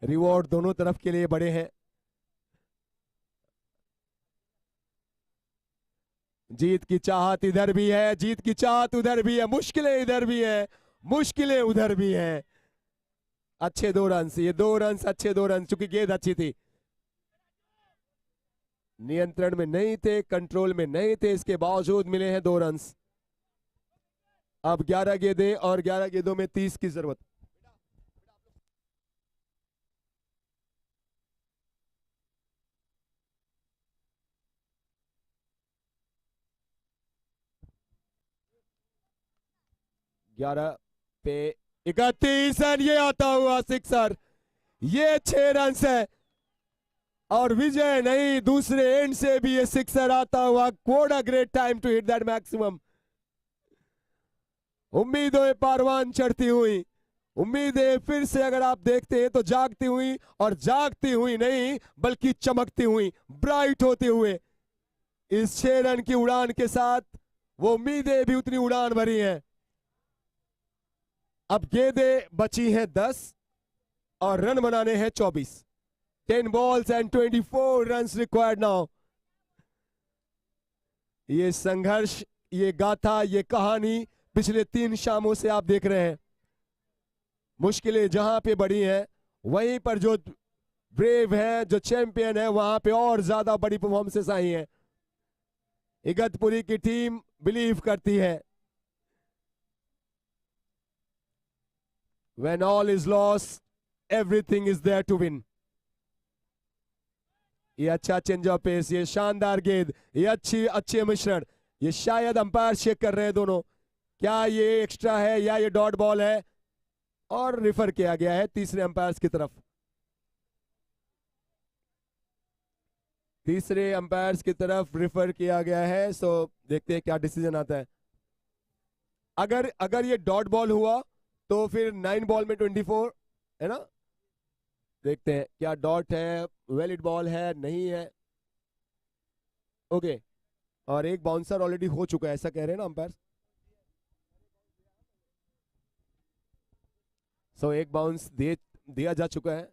रिवॉर्ड दोनों तरफ के लिए बड़े हैं। जीत की चाहत इधर भी है, जीत की चाहत उधर भी है, मुश्किलें इधर भी है, मुश्किलें उधर भी है। अच्छे 2 रन, ये 2 रन अच्छे 2 रन, चूंकि गेंद अच्छी थी। नियंत्रण में नहीं थे, कंट्रोल में नहीं थे, इसके बावजूद मिले हैं 2 रन। अब 11 गेंदें और 11 गेंदों में 30 की जरूरत। ग्यारह पे 31 रन, ये आता हुआ सिक्सर, ये 6 रन है। और विजय नहीं, दूसरे एंड से भी ये सिक्सर आता हुआ। What a great time to hit that maximum. उम्मीदें परवान चढ़ती हुई, उम्मीदें फिर से अगर आप देखते हैं तो जागती हुई, और जागती हुई नहीं बल्कि चमकती हुई, ब्राइट होते हुए। इस 6 रन की उड़ान के साथ वो उम्मीदें भी उतनी उड़ान भरी हैं। अब गेंदें बची हैं 10 और रन बनाने हैं 24। 10 balls and 24 runs required now। ये संघर्ष, ये गाथा, ये कहानी पिछले 3 शामों से आप देख रहे हैं। मुश्किलें जहां पे बड़ी हैं, वहीं पर जो ब्रेव है, जो चैंपियन है, वहां पे और ज्यादा बड़ी परफॉर्मेंसेस आई हैं। इगतपुरी की टीम बिलीव करती है when all is lost everything is there to win. ये अच्छा चेंज ऑफ पेस, ये शानदार गेंद, ये अच्छे मिश्रण, ये शायद अंपायर चेक कर रहे हैं दोनों, क्या ये एक्स्ट्रा है या ये डॉट बॉल है, और रिफर किया गया है तीसरे अंपायर की तरफ। तीसरे अंपायर की तरफ रिफर किया गया है। सो देखते हैं क्या डिसीजन आता है। अगर ये डॉट बॉल हुआ तो फिर 9 बॉल में 24 है ना। देखते हैं क्या डॉट है, वैलिड बॉल है नहीं है। ओके, और एक बाउंसर ऑलरेडी हो चुका है ऐसा कह रहे हैं ना अंपायर। सो एक बाउंस दिया जा चुका है।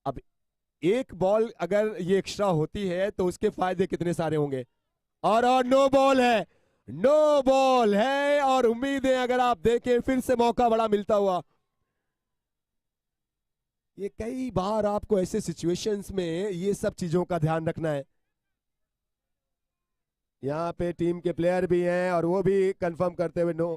अब एक बॉल अगर ये एक्स्ट्रा होती है तो उसके फायदे कितने सारे होंगे। और नो बॉल है, नो बॉल है, और उम्मीद है अगर आप देखें फिर से मौका बड़ा मिलता हुआ। ये कई बार आपको ऐसे सिचुएशंस में ये सब चीजों का ध्यान रखना है। यहां पे टीम के प्लेयर भी हैं और वो भी कंफर्म करते हुए नो।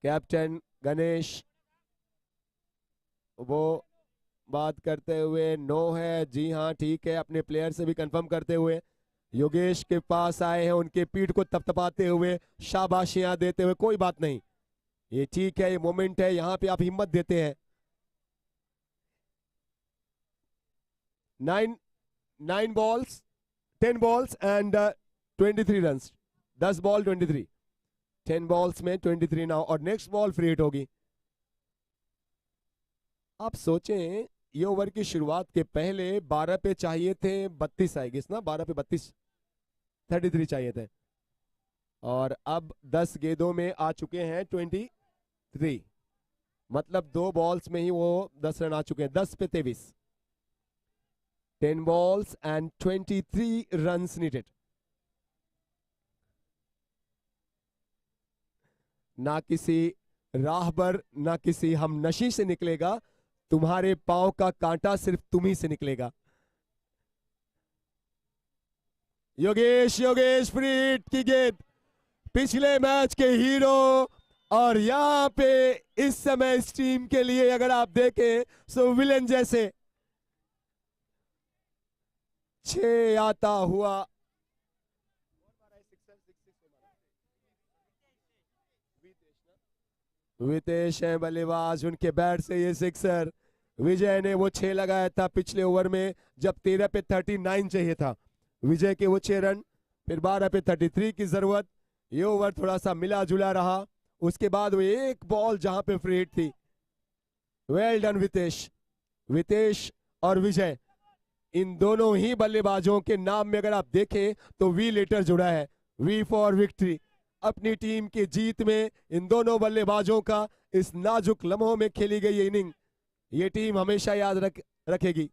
कैप्टन गणेश वो बात करते हुए नो है। जी हाँ ठीक है, अपने प्लेयर से भी कंफर्म करते हुए योगेश के पास आए हैं, उनके पीठ को तपतपाते हुए शाबाशियां देते हुए, कोई बात नहीं, ये ठीक है, ये मोमेंट है, यहां पे आप हिम्मत देते हैं। 9 balls 10 balls and 23 runs, 10 ball 23, 10 balls में 23 नाउ, और नेक्स्ट बॉल फ्री हिट होगी। आप सोचें ये ओवर की शुरुआत के पहले 12 पे चाहिए थे 32 आएगी ना, 12 पे 32 33 चाहिए थे, और अब 10 गेंदों में आ चुके हैं 23, मतलब 2 बॉल्स में ही वो 10 रन आ चुके हैं। 10 पे 23, 10 बॉल्स एंड 23 रन्स नीडेड। ना किसी राहबर ना किसी हम नशी से निकलेगा, तुम्हारे पांव का कांटा सिर्फ तुम्ही से निकलेगा। योगेश फ्री हिट की गेंद, पिछले मैच के हीरो, और यहां पे इस समय इस टीम के लिए अगर आप देखें सो विलेन जैसे 6 आता हुआ। वितेश है बल्लेबाज, उनके बैट से ये सिक्सर। विजय ने वो 6 लगाया था पिछले ओवर में जब 13 पे 39 चाहिए था। विजय के वो 6 रन, फिर 12 पे 33 की जरूरत। ये ओवर थोड़ा सा मिला जुला रहा, उसके बाद वो एक बॉल जहां पे फ्री हिट थी। वेल डन वितेश और विजय, इन दोनों ही बल्लेबाजों के नाम में अगर आप देखें तो वी लेटर जुड़ा है, वी फॉर विक्ट्री। अपनी टीम की जीत में इन दोनों बल्लेबाजों का इस नाजुक लम्हों में खेली गई इनिंग ये टीम हमेशा याद रखेगी।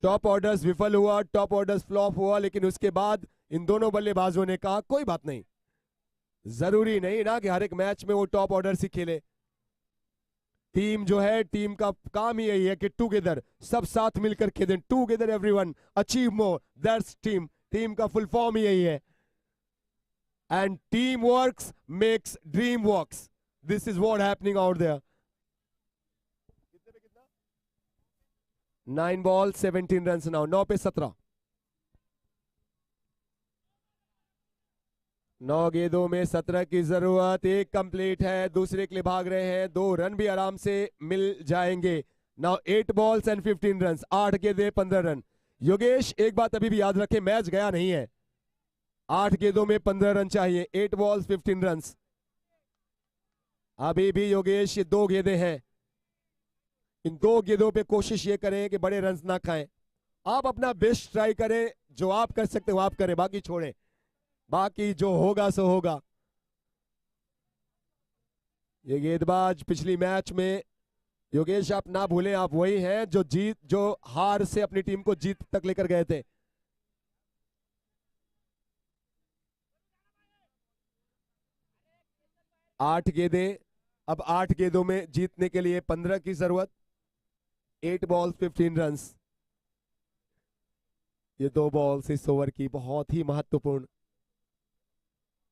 टॉप ऑर्डर्स विफल हुआ, टॉप ऑर्डर्स फ्लॉप हुआ, लेकिन उसके बाद इन दोनों बल्लेबाजों ने कहा कोई बात नहीं, जरूरी नहीं ना कि हर एक मैच में वो टॉप ऑर्डर ही खेले। टीम जो है, टीम का काम ही यही है कि टुगेदर, सब साथ मिलकर खेलें। Together everyone achieve more, that's team. Team का फुल फॉर्म ही यही है। And team works makes dream works, this is what happening out there. 9 ball 17 run now, 9 पे 17। 9 गेंदों में 17 की जरूरत, एक कंप्लीट है, दूसरे के लिए भाग रहे हैं, 2 रन भी आराम से मिल जाएंगे। नाउ 8 बॉल्स एंड 15 रन, 8 गेंदें 15 रन। योगेश एक बात अभी भी याद रखें, मैच गया नहीं है, 8 गेंदों में 15 रन चाहिए, 8 बॉल्स 15 रन। अभी भी योगेश ये 2 गेंदें हैं, इन 2 गेंदों पे कोशिश ये करें कि बड़े रन ना खाएं। आप अपना बेस्ट ट्राई करें, जो आप कर सकते हो आप करें, बाकी छोड़ें, बाकी जो होगा सो होगा। ये गेंदबाज पिछली मैच में, योगेश आप ना भूलें, आप वही हैं जो हार से अपनी टीम को जीत तक लेकर गए थे। आठ गेंदें, अब 8 गेंदों में जीतने के लिए 15 की जरूरत। 8 बॉल्स 15 रन। ये 2 बॉल्स इस ओवर की बहुत ही महत्वपूर्ण।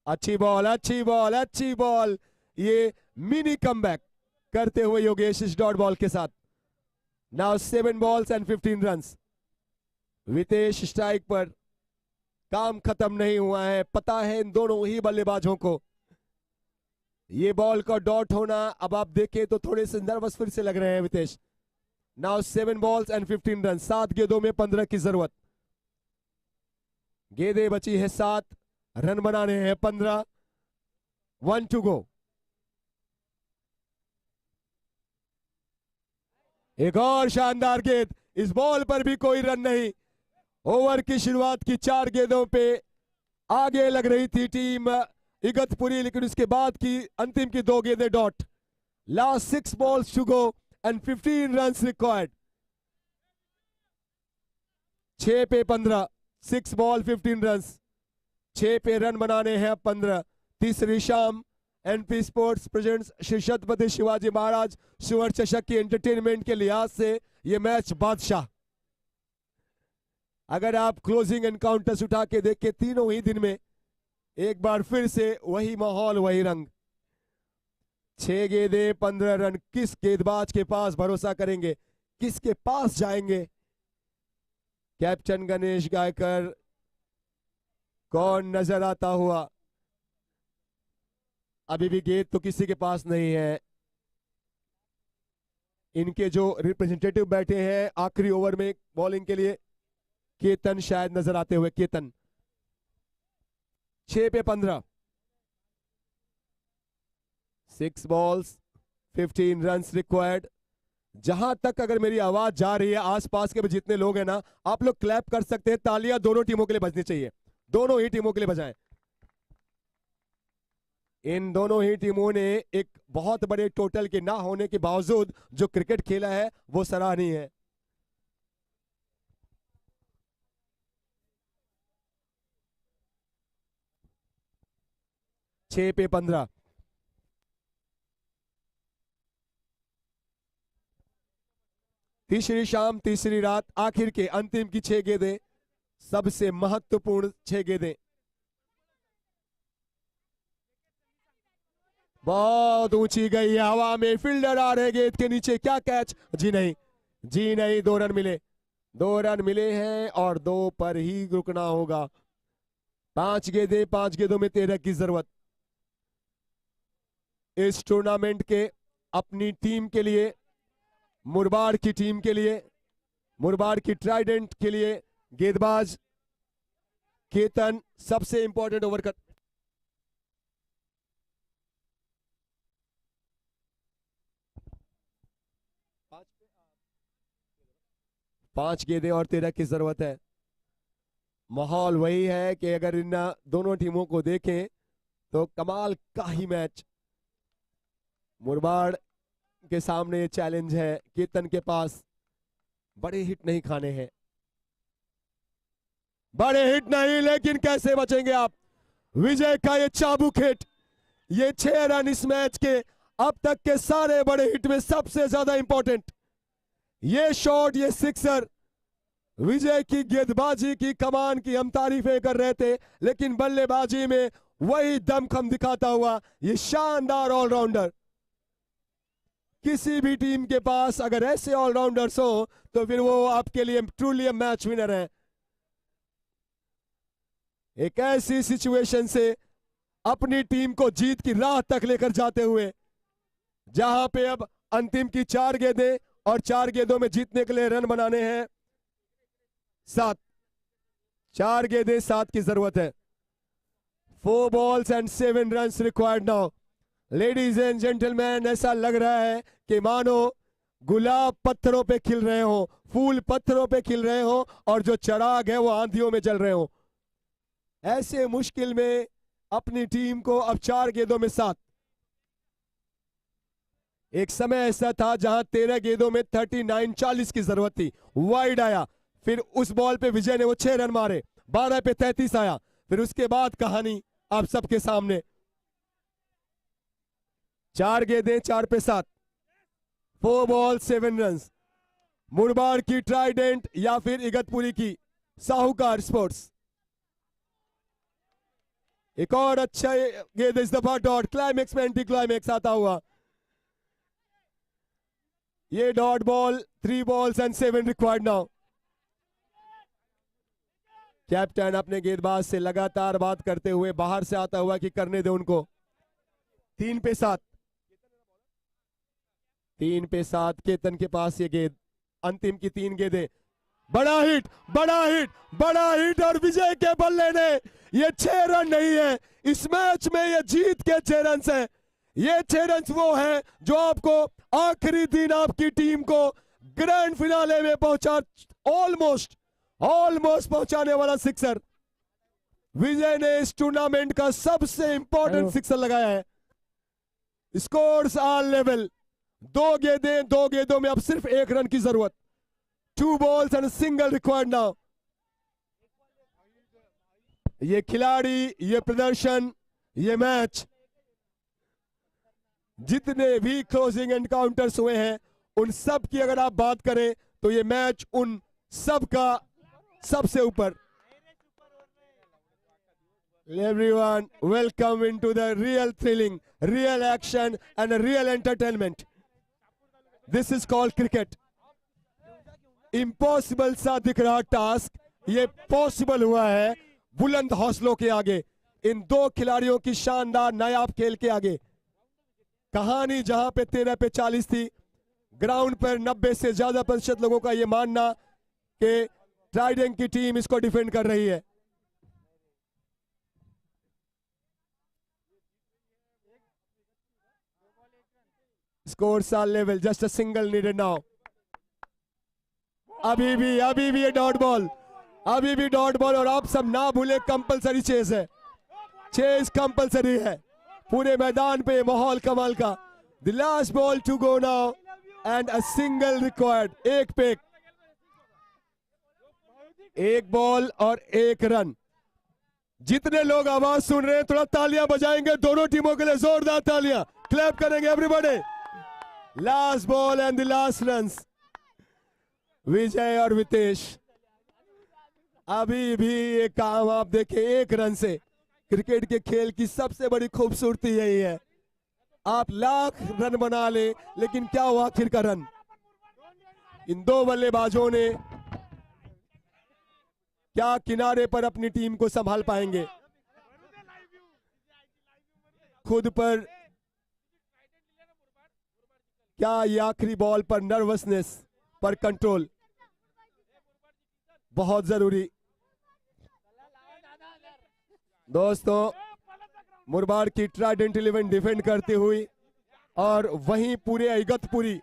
अच्छी बॉल, अच्छी बॉल, अच्छी बॉल। ये मिनी कमबैक करते हुए योगेश इस डॉट बॉल के साथ। Now 7 balls and 15 runs. Vitesh strike पर। काम खत्म नहीं हुआ है, पता है इन दोनों ही बल्लेबाजों को। ये बॉल का डॉट होना, अब आप देखें तो थोड़े से नर्वस फिर से लग रहे हैं Vitesh. Now 7 balls and 15 run. 7 गेंदों में 15 की जरूरत। गेंदें बची है 7, रन बनाने हैं 15। 1 टू गो। एक और शानदार गेंद। इस बॉल पर भी कोई रन नहीं। ओवर की शुरुआत की 4 गेंदों पे आगे लग रही थी टीम इगतपुरी, लेकिन उसके बाद की अंतिम की 2 गेंदें dot. Last 6 balls to go and 15 runs required. 6 पे 15, 6 बॉल 15 रन्स। 6 पे रन बनाने हैं 15। तीसरी शाम NP sports presents Shri Chhatrapati Shivaji Maharaj सुवर्ण चषक की एंटरटेनमेंट के लिहाज से ये मैच बादशाह। अगर आप क्लोजिंग एनकाउंटर्स उठा के देखें तीनों ही दिन में एक बार फिर से वही माहौल, वही रंग। 6 गेंदें 15 रन। किस गेंदबाज के पास भरोसा करेंगे, किसके पास जाएंगे? कैप्टन गणेश गायकर कौन नजर आता हुआ? अभी भी गेंद तो किसी के पास नहीं है। इनके जो रिप्रेजेंटेटिव बैठे हैं आखिरी ओवर में बॉलिंग के लिए, केतन शायद नजर आते हुए। केतन। 6 पे 15, 6 बॉल्स 15 रन्स रिक्वायर्ड। जहां तक अगर मेरी आवाज जा रही है, आसपास के भी जितने लोग हैं ना, आप लोग क्लैप कर सकते हैं। तालियां दोनों टीमों के लिए बजनी चाहिए, दोनों ही टीमों के लिए बजाएं। इन दोनों ही टीमों ने एक बहुत बड़े टोटल के ना होने के बावजूद जो क्रिकेट खेला है वो सराहनीय है। छह पे 15। तीसरी शाम, तीसरी रात, आखिर के अंतिम की 6 गेंदें, सबसे महत्वपूर्ण 6 गेंदें। बहुत ऊंची गई हवा में, फील्डर आ रहे गेंद के नीचे, क्या कैच? जी नहीं, जी नहीं। 2 रन मिले, 2 रन मिले हैं और 2 पर ही रुकना होगा। 5 गेंदें, 5 गेंदों में 13 की जरूरत। इस टूर्नामेंट के अपनी टीम के लिए, मुरबाड की टीम के लिए, मुरबाड की ट्राइडेंट के लिए गेंदबाज केतन सबसे इंपॉर्टेंट ओवर कर। 5 गेंदें और 13 की जरूरत है। माहौल वही है कि अगर इन दोनों टीमों को देखें तो कमाल का ही मैच। मुरबाड के सामने ये चैलेंज है, केतन के पास बड़े हिट नहीं खाने हैं। बड़े हिट नहीं, लेकिन कैसे बचेंगे आप? विजय का ये चाबुक हिट, ये 6 रन इस मैच के अब तक के सारे बड़े हिट में सबसे ज्यादा इंपॉर्टेंट। ये शॉट, ये सिक्सर, विजय की गेंदबाजी की कमान की हम तारीफें कर रहे थे, लेकिन बल्लेबाजी में वही दमखम दिखाता हुआ ये शानदार ऑलराउंडर। किसी भी टीम के पास अगर ऐसे ऑलराउंडर्स हो तो फिर वो आपके लिए ट्रूली मैच विनर है। एक ऐसी सिचुएशन से अपनी टीम को जीत की राह तक लेकर जाते हुए, जहां पे अब अंतिम की 4 गेंदें और 4 गेंदों में जीतने के लिए रन बनाने हैं 7। 4 गेंदें 7 की जरूरत है। 4 balls and 7 runs required now. Ladies and gentleman, ऐसा लग रहा है कि मानो गुलाब पत्थरों पे खिल रहे हो, फूल पत्थरों पे खिल रहे हो और जो चराग है वो आंधियों में जल रहे हो। ऐसे मुश्किल में अपनी टीम को अब 4 गेंदों में 7। एक समय ऐसा था जहां 13 गेंदों में 39-40 की जरूरत थी। वाइड आया, फिर उस बॉल पे विजय ने वो 6 रन मारे, 12 पे 33 आया। फिर उसके बाद कहानी आप सबके सामने। 4 गेंदें 4 पे 7, 4 बॉल 7 रन। मुरबाड की ट्राइडेंट या फिर इगतपुरी की साहूकार स्पोर्ट्स। एक और अच्छा गेंद इस दफा डॉट, क्लाइमेक्स में एंटी क्लाइमेक्स आता हुआ। ये dot ball, 3 balls and 7 required now. Captain अपने गेंदबाज से लगातार बात करते हुए बाहर से आता हुआ कि करने दे उनको। 3 पे 7, 3 पे 7 केतन के पास ये गेंद, अंतिम की 3 गेंदें। बड़ा हिट, बड़ा हिट, बड़ा हिट और विजय के बल्ले ने ये 6 रन नहीं है इस मैच में, ये जीत के 6 रन है। ये 6 रन वो है जो आपको आखिरी दिन आपकी टीम को ग्रैंड फिनाले में पहुंचा, ऑलमोस्ट पहुंचाने वाला सिक्सर। विजय ने इस टूर्नामेंट का सबसे इंपॉर्टेंट सिक्सर लगाया है। स्कोर्स आर लेवल, 2 गेंदों में अब सिर्फ 1 रन की जरूरत। 2 balls and a single required now। ये खिलाड़ी, ये प्रदर्शन, ये मैच, जितने भी क्लोजिंग एनकाउंटर्स हुए हैं उन सब की अगर आप बात करें तो ये मैच उन सब का सबसे ऊपर। Everyone, welcome into the real thrilling, real action and a real entertainment. This is called cricket. Impossible सा दिख रहा टास्क, ये पॉसिबल हुआ है बुलंद हौसलों के आगे, इन 2 खिलाड़ियों की शानदार नायाब खेल के आगे। कहानी जहां पे 13 पे 40 थी, ग्राउंड पर 90 से ज्यादा प्रतिशत लोगों का यह मानना कि ट्राइडेंट की टीम इसको डिफेंड कर रही है। Scores are level, just a single needed now. अभी भी ये डॉट बॉल, अभी भी डॉट बॉल, और आप सब ना भूले कंपलसरी चेस है, चेस कंपलसरी है। पूरे मैदान पे माहौल कमाल का। The last ball to go now and a single required. 1 पे 1 बॉल और 1 रन। जितने लोग आवाज सुन रहे हैं थोड़ा तालियां बजाएंगे दोनों टीमों के लिए, जोरदार तालियां, क्लैप करेंगे everybody. Last ball and the last runs. Vijay और वितेश, अभी भी ये काम आप देखें, 1 रन से क्रिकेट के खेल की सबसे बड़ी खूबसूरती यही है। आप लाख रन बना ले लेकिन क्या हुआ आखिर का रन। इन 2 बल्लेबाजों ने क्या किनारे पर अपनी टीम को संभाल पाएंगे, खुद पर क्या ये आखिरी बॉल पर नर्वसनेस पर कंट्रोल बहुत जरूरी। दोस्तों, मुरबाड की ट्राइडेंट 11 डिफेंड करती हुई और वहीं पूरे इगतपुरी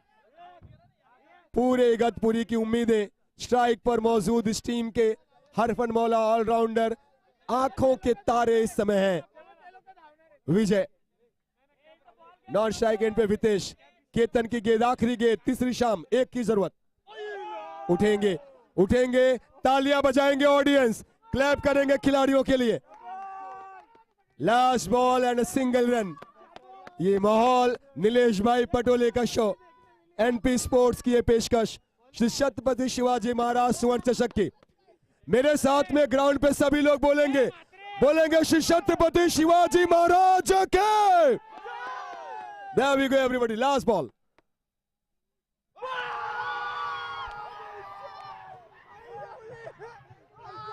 की उम्मीदें स्ट्राइक पर मौजूद इस टीम के हरफन मौला ऑलराउंडर, आंखों के तारे इस समय हैं। विजय, नॉन स्ट्राइक एंड पे वितेश, केतन की गेंद, आखिरी गेंद, तीसरी शाम, 1 की जरूरत। उठेंगे, तालियां बजाएंगे, ऑडियंस क्लैप करेंगे खिलाड़ियों के लिए। Last ball and a single run. ये माहौल नीलेश भाई पटोले का शो, एनपी स्पोर्ट्स की ये पेशकश, श्री छत्रपति शिवाजी महाराज सुवर्ण चषक की। मेरे साथ में ग्राउंड पे सभी लोग बोलेंगे श्री छत्रपति शिवाजी महाराज के। There we go everybody, last ball।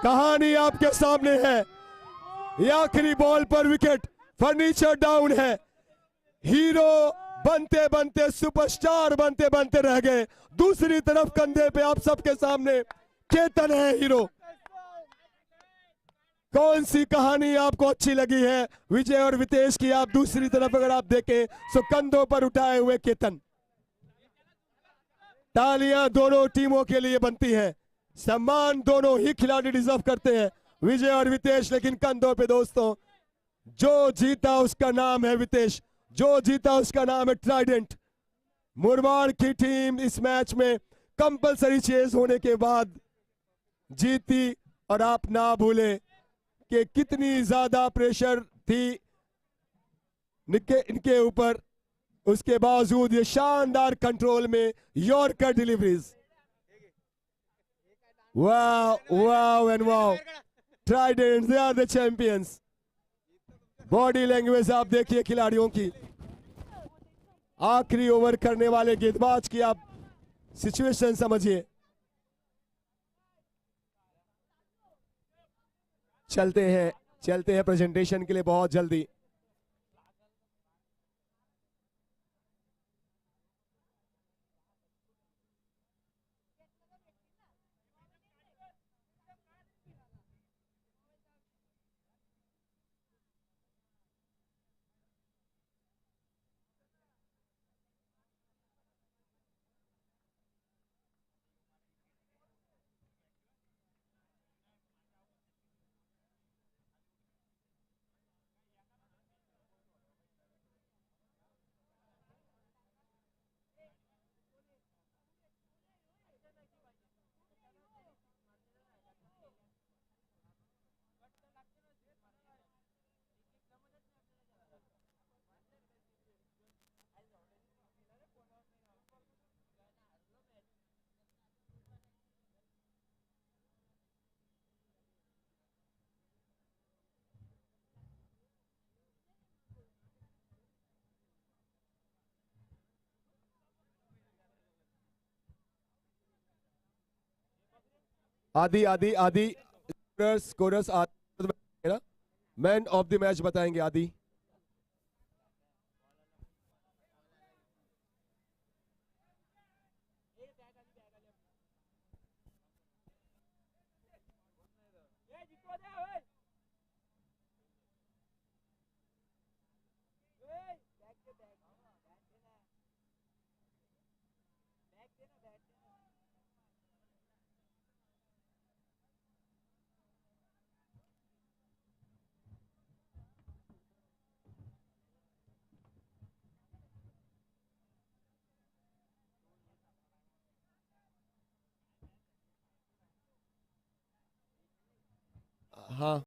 कहानी आपके सामने है। ये आखिरी बॉल पर विकेट, फर्नीचर डाउन है। हीरो बनते बनते सुपरस्टार बनते रह गए। दूसरी तरफ कंधे पे आप सबके सामने केतन है हीरो। कौन सी कहानी आपको अच्छी लगी है विजय और वितेश की? आप दूसरी तरफ अगर आप देखें तो कंधों पर उठाए हुए केतन। तालियां दोनों टीमों के लिए बनती हैं, सम्मान दोनों ही खिलाड़ी डिजर्व करते हैं, विजय और वितेश। लेकिन कंधों पे दोस्तों, जो जीता उसका नाम है वितेश, जो जीता उसका नाम है ट्राइडेंट। मुरबाड की टीम इस मैच में कंपलसरी चेज होने के बाद जीती, और आप ना भूले कि कितनी ज्यादा प्रेशर थी इनके ऊपर, उसके बावजूद ये शानदार कंट्रोल में yorker deliveries. Wow, wow and wow. Tridents, they are the champions. Body language आप देखिए खिलाड़ियों की. आखिरी ओवर करने वाले गेंदबाज की आप सिचुएशन समझिए. चलते हैं प्रेजेंटेशन के लिए बहुत जल्दी. आदि scorers man of the match बताएंगे आदि. हाँ